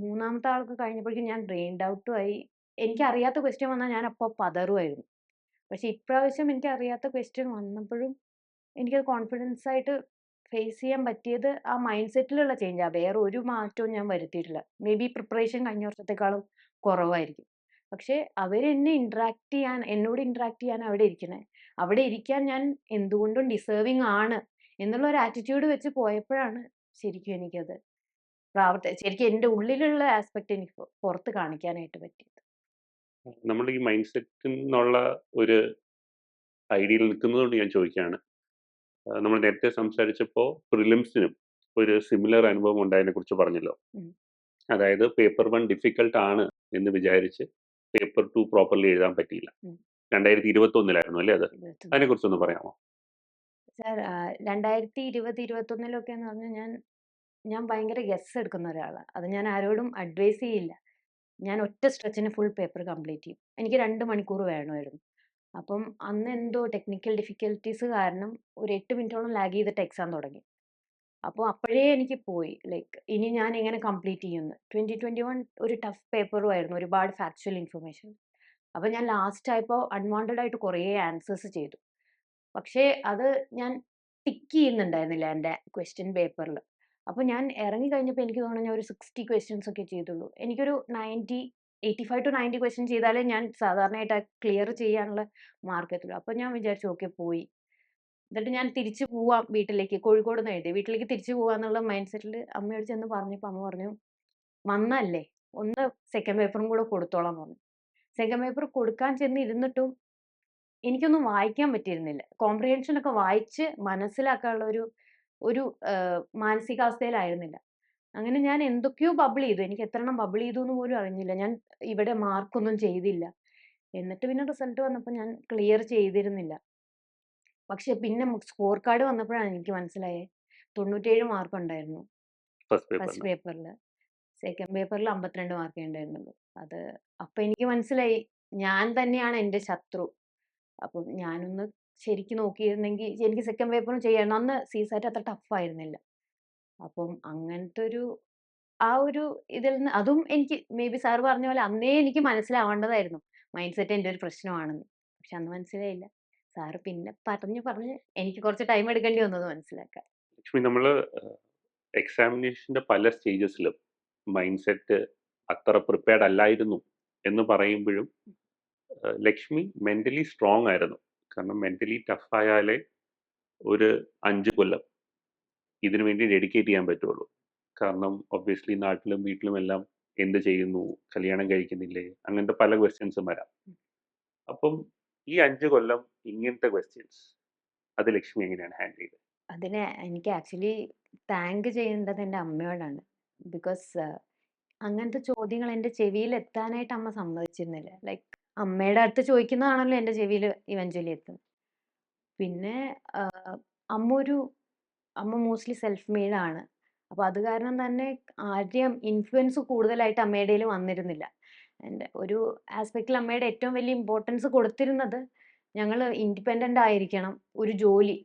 മൂന്നാമത്തെ ആൾക്ക് കഴിഞ്ഞപ്പോഴേക്കും ഞാൻ ഡ്രെയിൻഡ് ഔട്ടും ആയി. എനിക്കറിയാത്ത ക്വെസ്റ്റ്യൻ വന്നാൽ ഞാൻ അപ്പൊ പതറുമായിരുന്നു. പക്ഷെ ഇപ്രാവശ്യം എനിക്കറിയാത്ത ക്വെസ്റ്റ്യൻ വന്നപ്പോഴും എനിക്കത് കോൺഫിഡൻസ് ആയിട്ട് ഫേസ് ചെയ്യാൻ പറ്റിയത് ആ മൈൻഡ് സെറ്റിലുള്ള ചേഞ്ചാ. വേറെ ഒരു മാറ്റവും ഞാൻ വരുത്തിയിട്ടില്ല. മേ ബി പ്രിപ്പറേഷൻ കഴിഞ്ഞ വർഷത്തെക്കാളും കുറവായിരിക്കും. പക്ഷേ അവരെന്നെ എന്നോട് ഇന്ററാക്ട് ചെയ്യാൻ അവിടെ ഇരിക്കണേ. അവിടെ ഇരിക്കാൻ ഞാൻ എന്തുകൊണ്ടും ഡിസേർവിങ് ആണ് എന്നുള്ള ഒരു ആറ്റിറ്റ്യൂഡ് വെച്ച് പോയപ്പോഴാണ് ശരിക്കും എനിക്കത് ശരിക്കും എന്റെ ഉള്ളിലുള്ള ആസ്പെക്ട് എനിക്ക് പുറത്ത് കാണിക്കാനായിട്ട് പറ്റിയത്. നമ്മൾ ഈ മൈൻഡ് സെറ്റിൽ നിന്നുള്ള ഒരു ഐഡിയയിൽ നിൽക്കുന്നതുകൊണ്ട് ഞാൻ ചോദിക്കുകയാണ്. നമ്മൾ നേരത്തെ സംസാരിച്ചപ്പോൾ പ്രിലിംസിനും ഒരു സിമിലർ അനുഭവം ഉണ്ടായതിനെ കുറിച്ച് പറഞ്ഞല്ലോ. ഉം. അതായത് പേപ്പർ 1 ഡിഫിക്കൽട്ട് ആണ് എന്ന് വിചാരിച്ച് പേപ്പർ 2 പ്രോപ്പർലി എഴുതാൻ പറ്റിയില്ല. ഉം. 2021 അല്ലേ അത്? ഇരുപത്തൊന്ന്. അതിനെക്കുറിച്ചൊന്ന് പറയാമോ? സാർ 2020, 2021 എന്ന് പറഞ്ഞാൽ ഞാൻ ഭയങ്കര ഗെസ് എടുക്കുന്ന ഒരാളാണ്. അത് ഞാൻ ആരോടും അഡ്വൈസ് ചെയ്യില്ല. ഞാൻ ഒറ്റ സ്ട്രെച്ചിന് ഫുൾ പേപ്പർ കംപ്ലീറ്റ് ചെയ്യും. എനിക്ക് 2 മണിക്കൂർ വേണമായിരുന്നു. അപ്പം അന്ന് എന്തോ ടെക്നിക്കൽ ഡിഫിക്കൽറ്റീസ് കാരണം ഒരു 8 മിനിറ്റോളം ലാഗ് ചെയ്തിട്ട് എക്സാം തുടങ്ങി. അപ്പോൾ അപ്പോഴേ എനിക്ക് പോയി ലൈക്ക് ഇനി ഞാൻ എങ്ങനെ കംപ്ലീറ്റ് ചെയ്യുമെന്ന്. 2021 ഒരു ടഫ് പേപ്പറും ആയിരുന്നു. ഒരുപാട് ഫാക്ച്വൽ ഇൻഫർമേഷൻ. അപ്പോൾ ഞാൻ ലാസ്റ്റ് ആയപ്പോൾ അൺവാണ്ടഡ് ആയിട്ട് കുറേ ആൻസേഴ്സ് ചെയ്തു. പക്ഷേ അത് ഞാൻ ടിക്ക് ചെയ്യുന്നുണ്ടായിരുന്നില്ല എൻ്റെ ക്വസ്റ്റ്യൻ പേപ്പറിൽ. അപ്പോൾ ഞാൻ ഇറങ്ങി കഴിഞ്ഞപ്പോൾ എനിക്ക് തോന്നുന്നു ഞാൻ ഒരു 60 ക്വസ്റ്റ്യൻസ് ഒക്കെ ചെയ്തുള്ളൂ. എനിക്കൊരു 85 ടു 90 ക്വസ്റ്റ്യൻ ചെയ്താലേ ഞാൻ സാധാരണയായിട്ട് ക്ലിയർ ചെയ്യാനുള്ള മാർക്ക് എത്തുള്ളൂ. അപ്പോൾ ഞാൻ വിചാരിച്ചു ഓക്കെ പോയി. എന്നിട്ട് ഞാൻ തിരിച്ചു പോവാം വീട്ടിലേക്ക്. കോഴിക്കോട് നിന്ന് എഴുതി. വീട്ടിലേക്ക് തിരിച്ചു പോവാന്നുള്ള മൈൻഡ് സെറ്റിൽ അമ്മയോട് ചെന്ന് പറഞ്ഞപ്പോൾ അമ്മ പറഞ്ഞു, "വന്നല്ലേ, ഒന്ന് സെക്കൻഡ് പേപ്പറും കൂടെ കൊടുത്തോളാൻ" പറഞ്ഞു. സെക്കൻഡ് പേപ്പർ കൊടുക്കാൻ ചെന്നിരുന്നിട്ടും എനിക്കൊന്നും വായിക്കാൻ പറ്റിയിരുന്നില്ല. കോംപ്രിഹെൻഷൻ ഒക്കെ വായിച്ച് മനസ്സിലാക്കാനുള്ള ഒരു മാനസികാവസ്ഥയിലായിരുന്നില്ല. അങ്ങനെ ഞാൻ എന്തൊക്കെയോ ബബിൾ ചെയ്തു. എനിക്ക് എത്രണ്ണം ബബിൾ ചെയ്തുന്ന് പോലും അറിഞ്ഞില്ല. ഞാൻ ഇവിടെ മാർക്കൊന്നും ചെയ്തില്ല. എന്നിട്ട് പിന്നെ റിസൾട്ട് വന്നപ്പോൾ ഞാൻ ക്ലിയർ ചെയ്തിരുന്നില്ല. പക്ഷെ പിന്നെ സ്കോർ കാർഡ് വന്നപ്പോഴാണ് എനിക്ക് മനസ്സിലായേ 97 മാർക്ക് ഉണ്ടായിരുന്നു ഫസ്റ്റ് ഫസ്റ്റ് പേപ്പറിന്. പേപ്പറിൽ. സെക്കൻഡ് പേപ്പറിൽ 52 മാർക്കേ ഉണ്ടായിരുന്നുള്ളൂ. അപ്പൊ എനിക്ക് മനസ്സിലായി ഞാൻ തന്നെയാണ് എൻ്റെ ശത്രു. അപ്പം ഞാനൊന്ന് ശരിക്കും നോക്കിയിരുന്നെങ്കിൽ എനിക്ക് സെക്കൻഡ് പേപ്പറും ചെയ്യായിരുന്നു. അന്ന് സീസാറ്റ് അത്ര ടഫ് ആയിരുന്നില്ല. അപ്പം അങ്ങനത്തെ ആ ഒരു ഇതിൽ നിന്ന് അതും എനിക്ക് മേ ബി സാർ പറഞ്ഞ പോലെ അന്നേ എനിക്ക് മനസ്സിലാവേണ്ടതായിരുന്നു. മൈൻഡ് സെറ്റ് എൻ്റെ ഒരു പ്രശ്നമാണെന്ന്. പക്ഷെ അന്ന് മനസ്സിലായില്ല. സാറ് പിന്നെ പറഞ്ഞ് എനിക്ക് കുറച്ച് ടൈം എടുക്കേണ്ടി വന്നത് മനസ്സിലാക്കാൻ. ലക്ഷ്മി, നമ്മൾ എക്സാമിനേഷൻ്റെ പല സ്റ്റേജസിലും മൈൻഡ് സെറ്റ് അത്ര പ്രിപ്പയർഡ് അല്ലായിരുന്നു എന്ന് പറയുമ്പോഴും ലക്ഷ്മി മെൻ്റലി സ്ട്രോങ് ആയിരുന്നു. കാരണം മെൻ്റലി ടഫായാലേ ഒരു 5 കൊല്ലം ഇതിനു വേണ്ടി ഡെഡിക്കേറ്റ് ചെയ്യാൻ പറ്റുള്ളൂ. കാരണം ഒബ്വിയസ്ലി നാട്ടിലും വീട്ടിലുമെല്ലാം എന്ത് ചെയ്യുന്നു, കല്യാണം കഴിക്കുന്നില്ലേ, അങ്ങനത്തെ പല ക്വസ്റ്റ്യൻസും വരാം. അപ്പം ഈ 5 കൊല്ലം ഇങ്ങനത്തെ ക്വസ്റ്റ്യൻസ് അത് ലക്ഷ്മി എങ്ങനെയാണ് ഹാൻഡിൽ ചെയ്തത്? അതിന് എനിക്ക് ആക്ച്വലി താങ്ക് ചെയ്യേണ്ടത് എൻ്റെ അമ്മയോടാണ്. ബിക്കോസ് അങ്ങനത്തെ ചോദ്യങ്ങൾ എൻ്റെ ചെവിയിൽ എത്താനായിട്ട് അമ്മ സമ്മതിച്ചിരുന്നില്ല. ലൈക്ക് അമ്മയുടെ അടുത്ത് ചോദിക്കുന്നതാണല്ലോ എൻ്റെ ചെവിയിൽ ഇവഞ്ച്വലി എത്തുന്നത്. പിന്നെ അമ്മ അമ്മ മോസ്റ്റ്ലി സെൽഫ് മെയ്ഡ് ആണ്. അപ്പോൾ അത് കാരണം തന്നെ ആരുടെയും ഇൻഫ്ലുവൻസ് കൂടുതലായിട്ട് അമ്മയുടേൽ വന്നിരുന്നില്ല. എൻ്റെ ഒരു ആസ്പെക്റ്റിൽ അമ്മയുടെ ഏറ്റവും വലിയ ഇമ്പോർട്ടൻസ് കൊടുത്തിരുന്നത് ഞങ്ങൾ ഇൻഡിപെൻഡൻ്റ് ആയിരിക്കണം. ഒരു ജോലി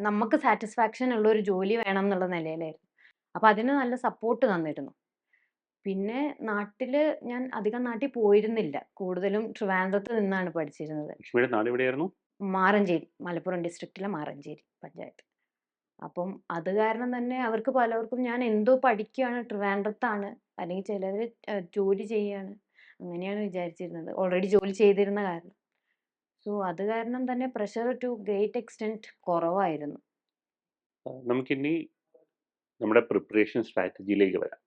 നമുക്ക് സാറ്റിസ്ഫാക്ഷൻ ഉള്ള ഒരു ജോലി വേണം എന്നുള്ള നിലയിലായിരുന്നു. അപ്പോൾ അതിന് നല്ല സപ്പോർട്ട് തന്നിരുന്നു. പിന്നെ ഞാൻ അധികം നാട്ടിൽ പോയിരുന്നില്ല. കൂടുതലും ട്രിവാൻഡ്രത്ത് നിന്നാണ് പഠിച്ചിരുന്നത്. ലക്ഷ്മിയുടെ നാട് എവിടെയായിരുന്നു? മാറഞ്ചേരി, മലപ്പുറം ഡിസ്ട്രിക്റ്റിലെ മാറഞ്ചേരി പഞ്ചായത്ത്. അപ്പം അത് കാരണം തന്നെ അവർക്ക് പലർക്കും ഞാൻ എന്തോ പഠിക്കുകയാണ്, ട്രിവാൻഡ്രത്താണ്, അല്ലെങ്കിൽ ചിലർ ജോലി ചെയ്യാണ്, അങ്ങനെയാണ് വിചാരിച്ചിരുന്നത്. ഓൾറെഡി ജോലി ചെയ്തിരുന്ന കാരണം. സോ അത് കാരണം തന്നെ പ്രഷർ ടു ഗ്രേറ്റ് എക്സ്റ്റെന്റ് കുറവായിരുന്നു. നമുക്കിനി നമ്മുടെ പ്രിപ്പറേഷൻ സ്ട്രാറ്റജിയിലേക്ക് വരാം.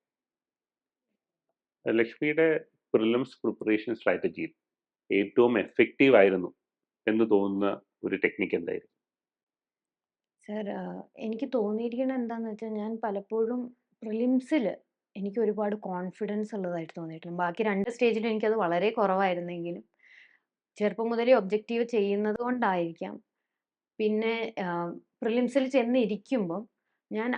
ലക്ഷ്മിയുടെ പ്രിലിംസ് പ്രിപ്പറേഷൻ സ്ട്രാറ്റജിയിൽ ഏറ്റവും എഫക്റ്റീവ് ആയിരുന്നു എന്ന് തോന്നുന്ന ഒരു ടെക്നിക്ക് എന്തായിരുന്നു? സർ എനിക്ക് തോന്നിയിരിക്കുന്നത് എന്താണെന്ന് വെച്ചാൽ ഞാൻ പലപ്പോഴും പ്രിലിംസിൽ എനിക്ക് ഒരുപാട് കോൺഫിഡൻസ് ഉള്ളതായിട്ട് തോന്നിയിട്ടുണ്ട്. ബാക്കി 2 സ്റ്റേജിലും എനിക്കത് വളരെ കുറവായിരുന്നെങ്കിലും ചെറുപ്പം മുതലേ ഒബ്ജക്റ്റീവ് ചെയ്യുന്നത് കൊണ്ടായിരിക്കാം. പിന്നെ പ്രിലിംസിൽ ചെന്നിരിക്കുമ്പം ഞാൻ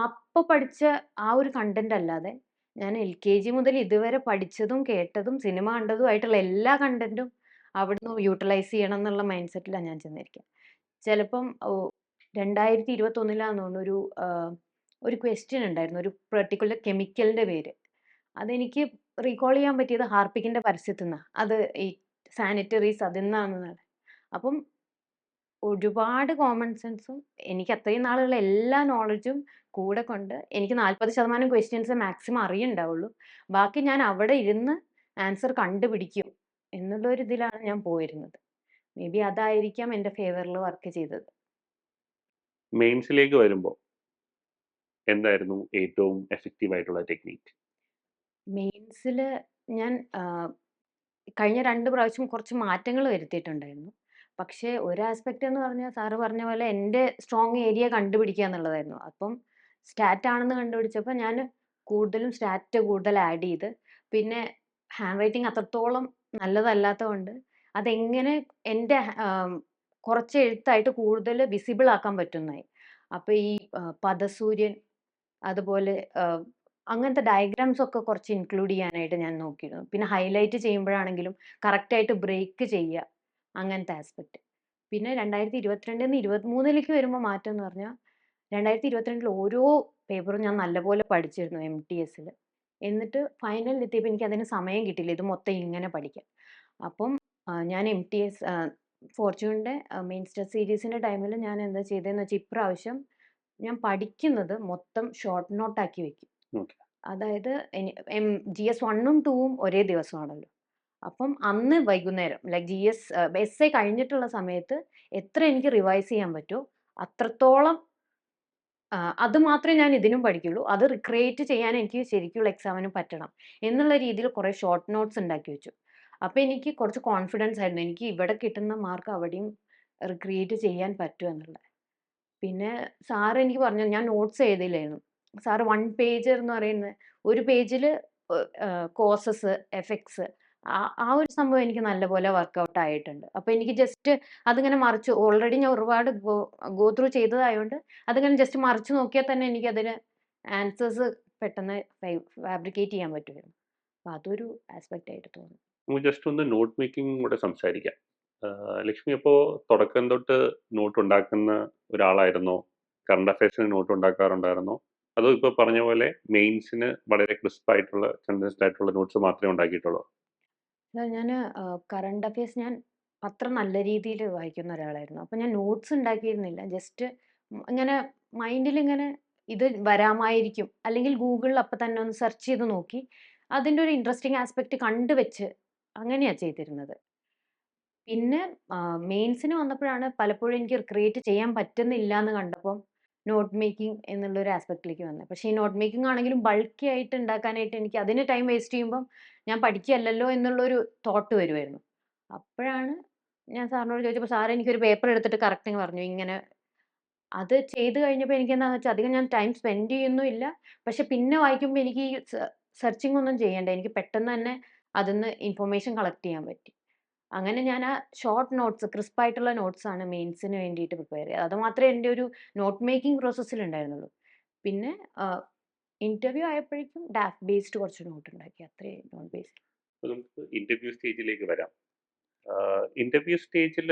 അപ്പോൾ പഠിച്ച ആ ഒരു കണ്ടന്റ് അല്ലാതെ ഞാൻ എൽകെജി മുതൽ ഇതുവരെ പഠിച്ചതും, കേട്ടതും, സിനിമ കണ്ടതും ആയിട്ടുള്ള എല്ലാ കണ്ടന്റും അവിടുന്ന് യൂട്ടിലൈസ് ചെയ്യണം എന്നുള്ള മൈൻഡ് സെറ്റിലാ ഞാൻ ചെന്നിരിക്കാ. ചിലപ്പം 2021 തോന്നുന്നു ഒരു ക്വസ്റ്റ്യൻ ഉണ്ടായിരുന്നു. ഒരു പർട്ടിക്കുലർ കെമിക്കലിന്റെ പേര്. അതെനിക്ക് റീകോൾ ചെയ്യാൻ പറ്റിയത് ഹാർപ്പിക്കിന്റെ പരസ്യത്തിന്നാ. അത് ഈ സാനിറ്ററീസ് അതിന്നാണെന്നാണ്. അപ്പം ഒരുപാട് കോമൺ സെൻസും എനിക്ക് അത്രയും നാളുള്ള എല്ലാ നോളഡ്ജും കൂടെ കൊണ്ട് എനിക്ക് 40% ക്വസ്റ്റ്യൻസേ മാക്സിമം അറിയുണ്ടാവുള്ളൂ. ബാക്കി ഞാൻ അവിടെ ഇരുന്ന് ആൻസർ കണ്ടുപിടിക്കും എന്നുള്ള ഒരു ഇതിലാണ് ഞാൻ പോയിരുന്നത്. മേ ബി അതായിരിക്കാം എന്റെ ഫേവറിൽ വർക്ക് ചെയ്തത്. മെയിൻസിലേക്ക് വരുമ്പോൾ എന്തായിരുന്നു ഏറ്റവും എഫക്റ്റീവ് ആയിട്ടുള്ള ടെക്നീക്ക്? മെയിൻസില് ഞാൻ കഴിഞ്ഞ 2 പ്രാവശ്യം കുറച്ച് മാറ്റങ്ങൾ വരുത്തിയിട്ടുണ്ടായിരുന്നു. പക്ഷേ ഒരു ആസ്പെക്ട് എന്ന് പറഞ്ഞാൽ സാറ് പറഞ്ഞ പോലെ എന്റെ സ്ട്രോങ് ഏരിയ കണ്ടുപിടിക്കുക എന്നുള്ളതായിരുന്നു. അപ്പം സ്റ്റാറ്റ് ആണെന്ന് കണ്ടുപിടിച്ചപ്പോൾ ഞാന് കൂടുതലും സ്റ്റാറ്റ് കൂടുതൽ ആഡ് ചെയ്ത്, പിന്നെ ഹാൻഡ് റൈറ്റിംഗ് അത്രത്തോളം നല്ലതല്ലാത്തതുകൊണ്ട് അതെങ്ങനെ എന്റെ കുറച്ച് എഴുത്തായിട്ട് കൂടുതൽ വിസിബിൾ ആക്കാൻ പറ്റുന്നായി. അപ്പൊ ഈ പദസൂര്യൻ അതുപോലെ അങ്ങനത്തെ ഡയഗ്രാംസ് ഒക്കെ കുറച്ച് ഇൻക്ലൂഡ് ചെയ്യാനായിട്ട് ഞാൻ നോക്കിയിരുന്നു. പിന്നെ ഹൈലൈറ്റ് ചെയ്യുമ്പോഴാണെങ്കിലും കറക്റ്റ് ആയിട്ട് ബ്രേക്ക് ചെയ്യുക, അങ്ങനത്തെ ആസ്പെക്ട്. പിന്നെ 2022-ന്ന് 23-ലേക്ക് വരുമ്പോൾ മാറ്റം എന്ന് പറഞ്ഞാൽ 2022-ൽ ഓരോ പേപ്പറും ഞാൻ നല്ലപോലെ പഠിച്ചിരുന്നു എംടിഎസിൽ. എന്നിട്ട് ഫൈനലിൽ എത്തിയപ്പോൾ എനിക്ക് അതിന് സമയം കിട്ടിയില്ല ഇത് മൊത്തം ഇങ്ങനെ പഠിക്കാൻ. അപ്പം ഞാൻ എംടിഎസ് ഫോർച്യൂണിന്റെ മെയിൻ സ്റ്റാർ സീരീസിന്റെ ടൈമിൽ ഞാൻ എന്താ ചെയ്തതെന്ന് വെച്ചാൽ ഇപ്രാവശ്യം ഞാൻ പഠിക്കുന്നത് മൊത്തം ഷോർട്ട് നോട്ട് ആക്കി വെക്കും. ഓക്കെ. അതായത് GS 1-ഉം 2-ഉം ഒരേ ദിവസമാണല്ലോ. അപ്പം അന്ന് വൈകുന്നേരം ലൈക് എസ്എ കഴിഞ്ഞിട്ടുള്ള സമയത്ത് എത്ര എനിക്ക് റിവൈസ് ചെയ്യാൻ പറ്റുമോ അത്രത്തോളം അത് മാത്രമേ ഞാൻ ഇതിനും പഠിക്കുള്ളൂ. അത് റിക്രിയേറ്റ് ചെയ്യാൻ എനിക്ക് ശരിക്കുള്ള എക്സാമിന് പറ്റണം എന്നുള്ള രീതിയിൽ കുറേ ഷോർട്ട് നോട്ട്സ് ഉണ്ടാക്കി വെച്ചു. അപ്പൊ എനിക്ക് കുറച്ച് കോൺഫിഡൻസ് ആയിരുന്നു. എനിക്ക് ഇവിടെ കിട്ടുന്ന മാർക്ക് അവിടെയും റിക്രിയേറ്റ് ചെയ്യാൻ പറ്റും എന്നുള്ളത്. പിന്നെ സാറ് എനിക്ക് പറഞ്ഞു ഞാൻ നോട്ട്സ് എഴുതില്ലായിരുന്നു. സാറ് 1 പേജർ എന്ന് പറയുന്ന ഒരു പേജില് കോസസ്, എഫക്ട്സ് ആ ഒരു സംഭവം എനിക്ക് നല്ലപോലെ വർക്ക്ഔട്ട് ആയിട്ടുണ്ട്. അപ്പൊ എനിക്ക് ജസ്റ്റ് അതിങ്ങനെ മറിച്ച് ഓൾറെഡി ഞാൻ ഒരുപാട് ഗോ ത്രൂ ചെയ്തതായോണ്ട് അതിങ്ങനെ ജസ്റ്റ് മറിച്ച് നോക്കിയാൽ തന്നെ എനിക്കതിന് ആൻസേഴ്സ് പെട്ടെന്ന് ഫാബ്രിക്കേറ്റ് ചെയ്യാൻ പറ്റുമായിരുന്നു. അപ്പൊ അതൊരു ആസ്പെക്ട് ആയിട്ട് തോന്നുന്നു. നമുക്ക് ജസ്റ്റ് ഒന്ന് നോട്ട് മേക്കിംഗ് കൂടെ സംസാരിക്കാം. ലക്ഷ്മി അപ്പോൾ തുടക്കം തൊട്ട് നോട്ട് ഉണ്ടാക്കുന്ന ഒരാളായിരുന്നോ? Current അഫയേഴ്സിന് not ഉണ്ടാക്കാറുണ്ടായിരുന്നോ? അതോ ഇപ്പോൾ പറഞ്ഞ പോലെ മെയിൻസിന് വളരെ ക്രിസ്പ് ആയിട്ടുള്ള കണ്ടൻസ്ഡ് ആയിട്ടുള്ള നോട്ട്സ് മാത്രമേ ഉണ്ടാക്കിയിട്ടുള്ളൂ? ഞാന് കറണ്ട് അഫയേഴ്സ് ഞാൻ അത്ര നല്ല രീതിയിൽ വായിക്കുന്ന ഒരാളായിരുന്നു. അപ്പൊ ഞാൻ നോട്ട്സ് ഉണ്ടാക്കിയിരുന്നില്ല. ജസ്റ്റ് ഇങ്ങനെ മൈൻഡിലിങ്ങനെ ഇത് വരാമായിരിക്കും. അല്ലെങ്കിൽ ഗൂഗിളിൽ അപ്പൊ തന്നെ ഒന്ന് സെർച്ച് ചെയ്ത് നോക്കി, അതിന്റെ ഒരു ഇൻട്രസ്റ്റിംഗ് ആസ്പെക്ട് കണ്ടുവെച്ച് അങ്ങനെയാ ചെയ്തിരുന്നത്. പിന്നെ മെയിൻസിന് വന്നപ്പോഴാണ് പലപ്പോഴും എനിക്ക് ക്രിയേറ്റ് ചെയ്യാൻ പറ്റുന്നില്ലാന്ന് കണ്ടപ്പം നോട്ട് മേക്കിംഗ് എന്നുള്ളൊരു ആസ്പെക്റ്റിലേക്ക് വന്നത്. പക്ഷേ ഈ നോട്ട് മേക്കിംഗ് ആണെങ്കിലും ബൾക്കി ആയിട്ട് ഉണ്ടാക്കാനായിട്ട് എനിക്ക് അതിന് ടൈം വേസ്റ്റ് ചെയ്യുമ്പം ഞാൻ പഠിക്കുകയല്ലല്ലോ എന്നുള്ളൊരു തോട്ട് വരുമായിരുന്നു. അപ്പോഴാണ് ഞാൻ സാറിനോട് ചോദിച്ചപ്പോൾ സാർ എനിക്കൊരു പേപ്പർ എടുത്തിട്ട് കറക്റ്റിങ് പറഞ്ഞു. ഇങ്ങനെ അത് ചെയ്ത് കഴിഞ്ഞപ്പോൾ എനിക്കെന്താന്ന് വെച്ചാൽ അധികം ഞാൻ ടൈം സ്പെൻഡ് ചെയ്യുന്നുമില്ല. പക്ഷെ പിന്നെ വായിക്കുമ്പോൾ എനിക്ക് ഈ സെർച്ചിങ് ഒന്നും ചെയ്യണ്ട. എനിക്ക് പെട്ടെന്ന് തന്നെ അതിന്ന് ഇൻഫർമേഷൻ കളക്ട് ചെയ്യാൻ പറ്റി. അങ്ങനെ ഞാൻ ആ ഷോർട്ട് നോട്ട്സ് ക്രിസ്പ് ആയിട്ടുള്ള നോട്ട്സ് ആണ് മെയിൻസിന് വേണ്ടിയിട്ട് പ്രിപ്പയർ ചെയ്തത്. അത് മാത്രമേ എൻ്റെ ഒരു നോട്ട് മേക്കിംഗ് പ്രോസസ്സിൽ ഉണ്ടായിരുന്നുള്ളൂ. പിന്നെ ഇന്റർവ്യൂ ആയപ്പോഴേക്കും ഡാഫ് ബേസ്ഡ് കുറച്ച് നോട്ട് ഉണ്ടാക്കി. അത്രേ നോട്ട് ബേസ്ഡ്. അപ്പോൾ നമുക്ക് ഇന്റർവ്യൂ സ്റ്റേജിലേക്ക് വരാം. ഇന്റർവ്യൂ സ്റ്റേജിൽ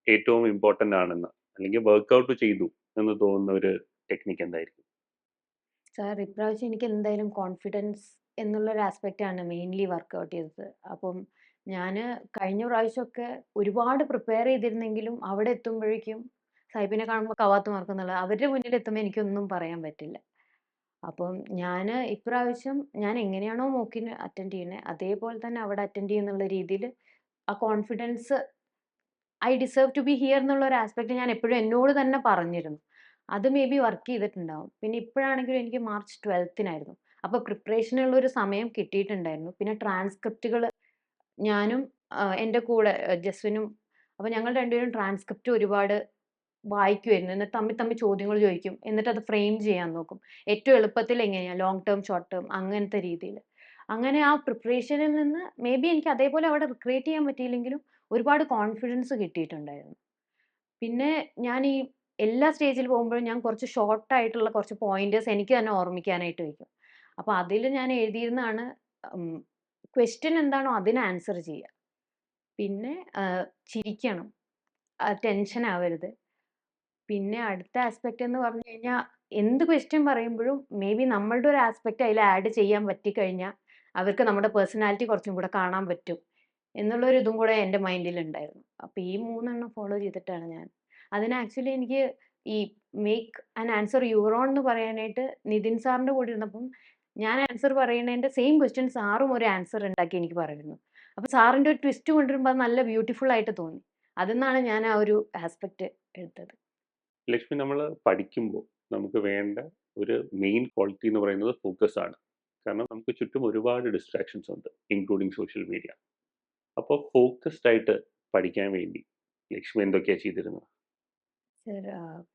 ഏറ്റവും ഇമ്പോർട്ടൻ്റ് ആണെന്ന് അല്ലെങ്കിൽ വർക്ക്ഔട്ട് ചെയ്തു എന്ന് തോന്നുന്ന ഒരു ടെക്നിക്ക് എന്തായിരിക്കും? സാർ ഇപ്രാവശ്യം എനിക്ക് എന്തായാലും കോൺഫിഡൻസ് എന്നുള്ളൊരു ആസ്പെക്റ്റ് ആണ് മെയിൻലി വർക്ക്ഔട്ട് ചെയ്തത്. അപ്പം ഞാൻ കഴിഞ്ഞ പ്രാവശ്യമൊക്കെ ഒരുപാട് പ്രിപ്പയർ ചെയ്തിരുന്നെങ്കിലും അവിടെ എത്തുമ്പോഴേക്കും സായിപ്പിനെ കാണുമ്പോൾ കവാത്ത് മറക്കുന്നുള്ള അവരുടെ മുന്നിൽ എത്തുമ്പോൾ എനിക്കൊന്നും പറയാൻ പറ്റില്ല. അപ്പം ഞാൻ ഇപ്രാവശ്യം ഞാൻ എങ്ങനെയാണോ മോക്കിന് അറ്റൻഡ് ചെയ്യുന്നത് അതേപോലെ തന്നെ അവിടെ അറ്റൻഡ് ചെയ്യുന്നുള്ള രീതിയിൽ ആ confidence I deserve to be here എന്നുള്ള ഒരു ആസ്പെക്ട് ഞാൻ എപ്പോഴും എന്നോട് തന്നെ പറഞ്ഞിരുന്നു. അത് മേ ബി വർക്ക് ചെയ്തിട്ടുണ്ടാവും. പിന്നെ ഇപ്പോഴാണെങ്കിലും എനിക്ക് മാർച്ച് 12-നായിരുന്നു. അപ്പൊ പ്രിപ്പറേഷനുള്ള ഒരു സമയം കിട്ടിയിട്ടുണ്ടായിരുന്നു. പിന്നെ ട്രാൻസ്ക്രിപ്റ്റുകൾ ഞാനും എൻ്റെ കൂടെ ജസ്വിനും അപ്പൊ ഞങ്ങൾ രണ്ടുപേരും ട്രാൻസ്ക്രിപ്റ്റ് ഒരുപാട് വായിക്കുമായിരുന്നു. എന്നിട്ട് തമ്മിൽ തമ്മിൽ ചോദ്യങ്ങൾ ചോദിക്കും. എന്നിട്ട് അത് ഫ്രെയിം ചെയ്യാൻ നോക്കും. ഏറ്റവും എളുപ്പത്തിൽ എങ്ങനെയാ ലോങ് ടേം, ഷോർട്ട് ടേം അങ്ങനത്തെ രീതിയിൽ. അങ്ങനെ ആ പ്രിപ്പറേഷനിൽ നിന്ന് മേ ബി എനിക്ക് അതേപോലെ അവിടെ റിക്രിയേറ്റ് ചെയ്യാൻ പറ്റിയില്ലെങ്കിലും ഒരുപാട് കോൺഫിഡൻസ് കിട്ടിയിട്ടുണ്ടായിരുന്നു. പിന്നെ ഞാൻ ഈ എല്ലാ സ്റ്റേജിൽ പോകുമ്പോഴും ഞാൻ കുറച്ച് ഷോർട്ട് ആയിട്ടുള്ള കുറച്ച് പോയിന്റേഴ്സ് എനിക്ക് തന്നെ ഓർമ്മിക്കാനായിട്ട് വെക്കും. അപ്പോൾ അതിൽ ഞാൻ എഴുതിയിരുന്നതാണ് ക്വസ്റ്റ്യൻ എന്താണോ അതിന് ആൻസർ ചെയ്യുക. പിന്നെ ചിരിക്കണം, ടെൻഷൻ ആവരുത്. പിന്നെ അടുത്ത ആസ്പെക്ട് എന്ന് പറഞ്ഞു കഴിഞ്ഞാൽ എന്ത് ക്വസ്റ്റ്യൻ പറയുമ്പോഴും മേ ബി നമ്മളുടെ ഒരു ആസ്പെക്ട് അതിൽ ആഡ് ചെയ്യാൻ പറ്റിക്കഴിഞ്ഞാൽ അവർക്ക് നമ്മുടെ പേഴ്സണാലിറ്റി കുറച്ചും കൂടെ കാണാൻ പറ്റും എന്നുള്ളൊരു ഇതും കൂടെ എൻ്റെ മൈൻഡിലുണ്ടായിരുന്നു. അപ്പോൾ ഈ 3 ഫോളോ ചെയ്തിട്ടാണ് ഞാൻ. അതിന് ആക്ച്വലി എനിക്ക് ഈ make an answer your own എന്ന് പറയാനായിട്ട് നിതിൻ സാറിൻ്റെ കൂടെ ഇരുന്നപ്പം ഞാൻ ആൻസർ പറയുന്നതിൻ്റെ സെയിം ക്വസ്റ്റ്യൻ സാറും ഒരു ആൻസർ ഉണ്ടാക്കി എനിക്ക് പറയുന്നു. അപ്പോൾ സാറിൻ്റെ ഒരു ട്വിസ്റ്റ് കൊണ്ടുവരുമ്പോൾ അത് നല്ല ബ്യൂട്ടിഫുൾ ആയിട്ട് തോന്നി. അതിൽ നിന്നാണ് ഞാൻ ആ ഒരു ആസ്പെക്ട് എടുത്തത്. ലക്ഷ്മി, നമ്മൾ പഠിക്കുമ്പോൾ നമുക്ക് വേണ്ട ഒരു മെയിൻ ക്വാളിറ്റി എന്ന് പറയുന്നത് ഫോക്കസ് ആണ്. കാരണം നമുക്ക് ചുറ്റും ഒരുപാട് ഡിസ്ട്രാക്ഷൻസ് ഉണ്ട്, ഇൻക്ലൂഡിങ് സോഷ്യൽ മീഡിയ. അപ്പോൾ ഫോക്കസ്ഡ് ആയിട്ട് പഠിക്കാൻ വേണ്ടി ലക്ഷ്മി എന്തൊക്കെയാണ് ചെയ്തിരുന്നത്? സർ,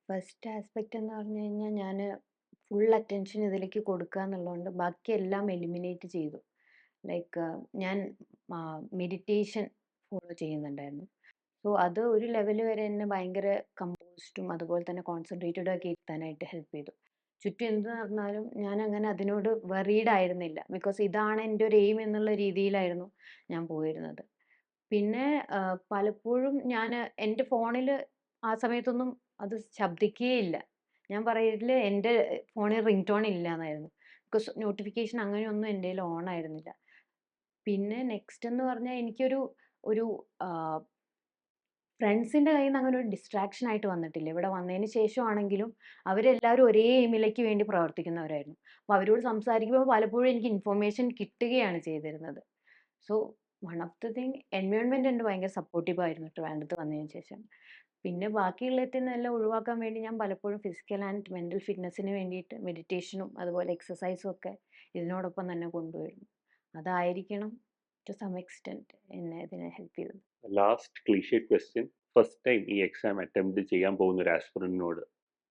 ഫസ്റ്റ് ആസ്പെക്ട് എന്ന് പറഞ്ഞു കഴിഞ്ഞാൽ ഞാൻ ഫുൾ അറ്റൻഷൻ ഇതിലേക്ക് കൊടുക്കുക എന്നുള്ളതുകൊണ്ട് ബാക്കി എല്ലാം എലിമിനേറ്റ് ചെയ്തു. ലൈക്ക് ഞാൻ മെഡിറ്റേഷൻ ഫോളോ ചെയ്യുന്നുണ്ടായിരുന്നു. സോ അത് ഒരു ലെവൽ വരെ എന്നെ ഭയങ്കര കമ്പോസ്ഡും അതുപോലെ തന്നെ കോൺസെൻട്രേറ്റഡ് ആക്കി ഇരുത്താനായിട്ട് ഹെൽപ്പ് ചെയ്തു. ചുറ്റും എന്ത് നടന്നാലും ഞാൻ അങ്ങനെ അതിനോട് വെറീഡ് ആയിരുന്നില്ല. ബിക്കോസ് ഇതാണ് എൻ്റെ ഒരു എയിം എന്നുള്ള രീതിയിലായിരുന്നു ഞാൻ പോയിരുന്നത്. പിന്നെ പലപ്പോഴും ഞാൻ എൻ്റെ ഫോണിൽ ആ സമയത്തൊന്നും അത് ശബ്ദിക്കുകയില്ല. ഞാൻ പറയല് എൻ്റെ ഫോണിൽ റിംഗ് ടോൺ ഇല്ല എന്നായിരുന്നു. ബിക്കോസ് നോട്ടിഫിക്കേഷൻ അങ്ങനെയൊന്നും എൻ്റെ കയ്യിൽ ഓൺ ആയിരുന്നില്ല. പിന്നെ നെക്സ്റ്റ് എന്ന് പറഞ്ഞാൽ എനിക്കൊരു ഒരു ഫ്രണ്ട്സിൻ്റെ കയ്യിൽ നിന്ന് അങ്ങനെ ഒരു ഡിസ്ട്രാക്ഷൻ ആയിട്ട് വന്നിട്ടില്ല. ഇവിടെ വന്നതിന് ശേഷമാണെങ്കിലും അവരെല്ലാവരും ഒരേ എയിമിലേക്ക് വേണ്ടി പ്രവർത്തിക്കുന്നവരായിരുന്നു. അപ്പോൾ അവരോട് സംസാരിക്കുമ്പോൾ പലപ്പോഴും എനിക്ക് ഇൻഫർമേഷൻ കിട്ടുകയാണ് ചെയ്തിരുന്നത്. So one of the thing environment എൻ്റെ ഭയങ്കര സപ്പോർട്ടീവ് ആയിരുന്നു ട്രിവാൻഡ്രത്ത് വന്നതിന് ശേഷം. പിന്നെ ബാക്കിയുള്ളതിൽ നിന്നെല്ലാം ഒഴിവാക്കാൻ വേണ്ടി ഞാൻ പലപ്പോഴും ഫിസിക്കൽ ആൻഡ് മെൻ്റൽ ഫിറ്റ്നസ്സിന് വേണ്ടിയിട്ട് മെഡിറ്റേഷനും അതുപോലെ എക്സസൈസും ഒക്കെ ഇതിനോടൊപ്പം തന്നെ കൊണ്ടുവരുന്നു. അതായിരിക്കണം ടു സം എക്സ്റ്റെൻറ്റ് എന്നെ ഇതിനെ ഹെൽപ്പ് ചെയ്തത്. Last cliché question, first time ഈ എക്സാം അറ്റംപ്റ്റ് ചെയ്യാൻ പോകുന്ന ഒരു ആസ്പിറന്റിനോട്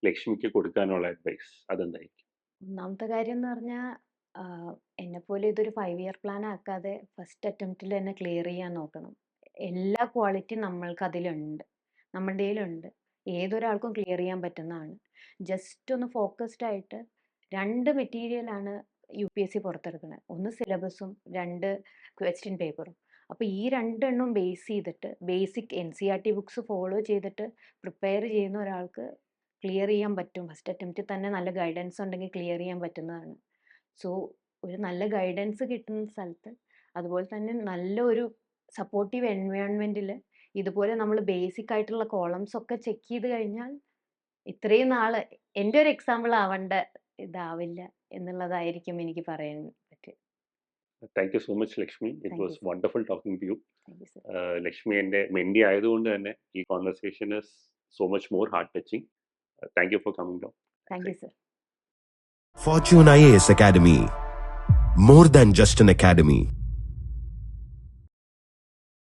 ലക്ഷ്മിക്ക് കൊടുക്കാനുള്ള അഡ്വൈസ് അതെന്തായിരിക്കും? ഒന്നാമത്തെ കാര്യം എന്ന് പറഞ്ഞാൽ എന്നെപ്പോലെ ഇതൊരു 5 ഇയർ പ്ലാൻ ആക്കാതെ ഫസ്റ്റ് അറ്റംപ്റ്റിൽ തന്നെ ക്ലിയർ ചെയ്യാൻ നോക്കണം. എല്ലാ ക്വാളിറ്റി നമ്മൾക്കതിലുണ്ട്, നമ്മുടെ കയ്യിലുണ്ട്. ഏതൊരാൾക്കും ക്ലിയർ ചെയ്യാൻ പറ്റുന്നതാണ്. ജസ്റ്റ് ഒന്ന് ഫോക്കസ്ഡ് ആയിട്ട് 2 മെറ്റീരിയലാണ് UPSC പുറത്തിറക്കുന്നത്. ഒന്ന് സിലബസും 2 ക്വസ്റ്റ്യൻ പേപ്പറും. അപ്പോൾ ഈ 2 എണ്ണം ബേസ് ചെയ്തിട്ട് ബേസിക് NCERT ബുക്സ് ഫോളോ ചെയ്തിട്ട് പ്രിപ്പയർ ചെയ്യുന്ന ഒരാൾക്ക് ക്ലിയർ ചെയ്യാൻ പറ്റും. ഫസ്റ്റ് അറ്റംപ്റ്റിൽ തന്നെ നല്ല ഗൈഡൻസ് ഉണ്ടെങ്കിൽ ക്ലിയർ ചെയ്യാൻ പറ്റുന്നതാണ്. സോ ഒരു നല്ല ഗൈഡൻസ് കിട്ടുന്ന സ്ഥലത്ത് അതുപോലെ തന്നെ നല്ല ഒരു സപ്പോർട്ടീവ് എൻവയോൺമെൻറ്റിൽ ഇതുപോലെ നമ്മൾ ബേസിക് ആയിട്ടുള്ള കോളംസ് ഒക്കെ ചെക്ക് ചെയ്ത് കഴിഞ്ഞാൽ ഇത്രയും നാൾ എൻ്റെ ഒരു എക്സാമ്പിൾ ആവേണ്ട ഇതാവില്ല എന്നുള്ളതായിരിക്കും എനിക്ക് പറയാൻ പറ്റുക. Thank you so much Lakshmi. It Thank was you, sir. Wonderful talking to you. Thank you, sir. Lakshmi എൻ്റെ മെൻഡി ആയതുകൊണ്ട് തന്നെ ഈ conversation is so much more heart touching. Thank you for coming down. Thank you, sir. Fortune IAS Academy. More than just an academy.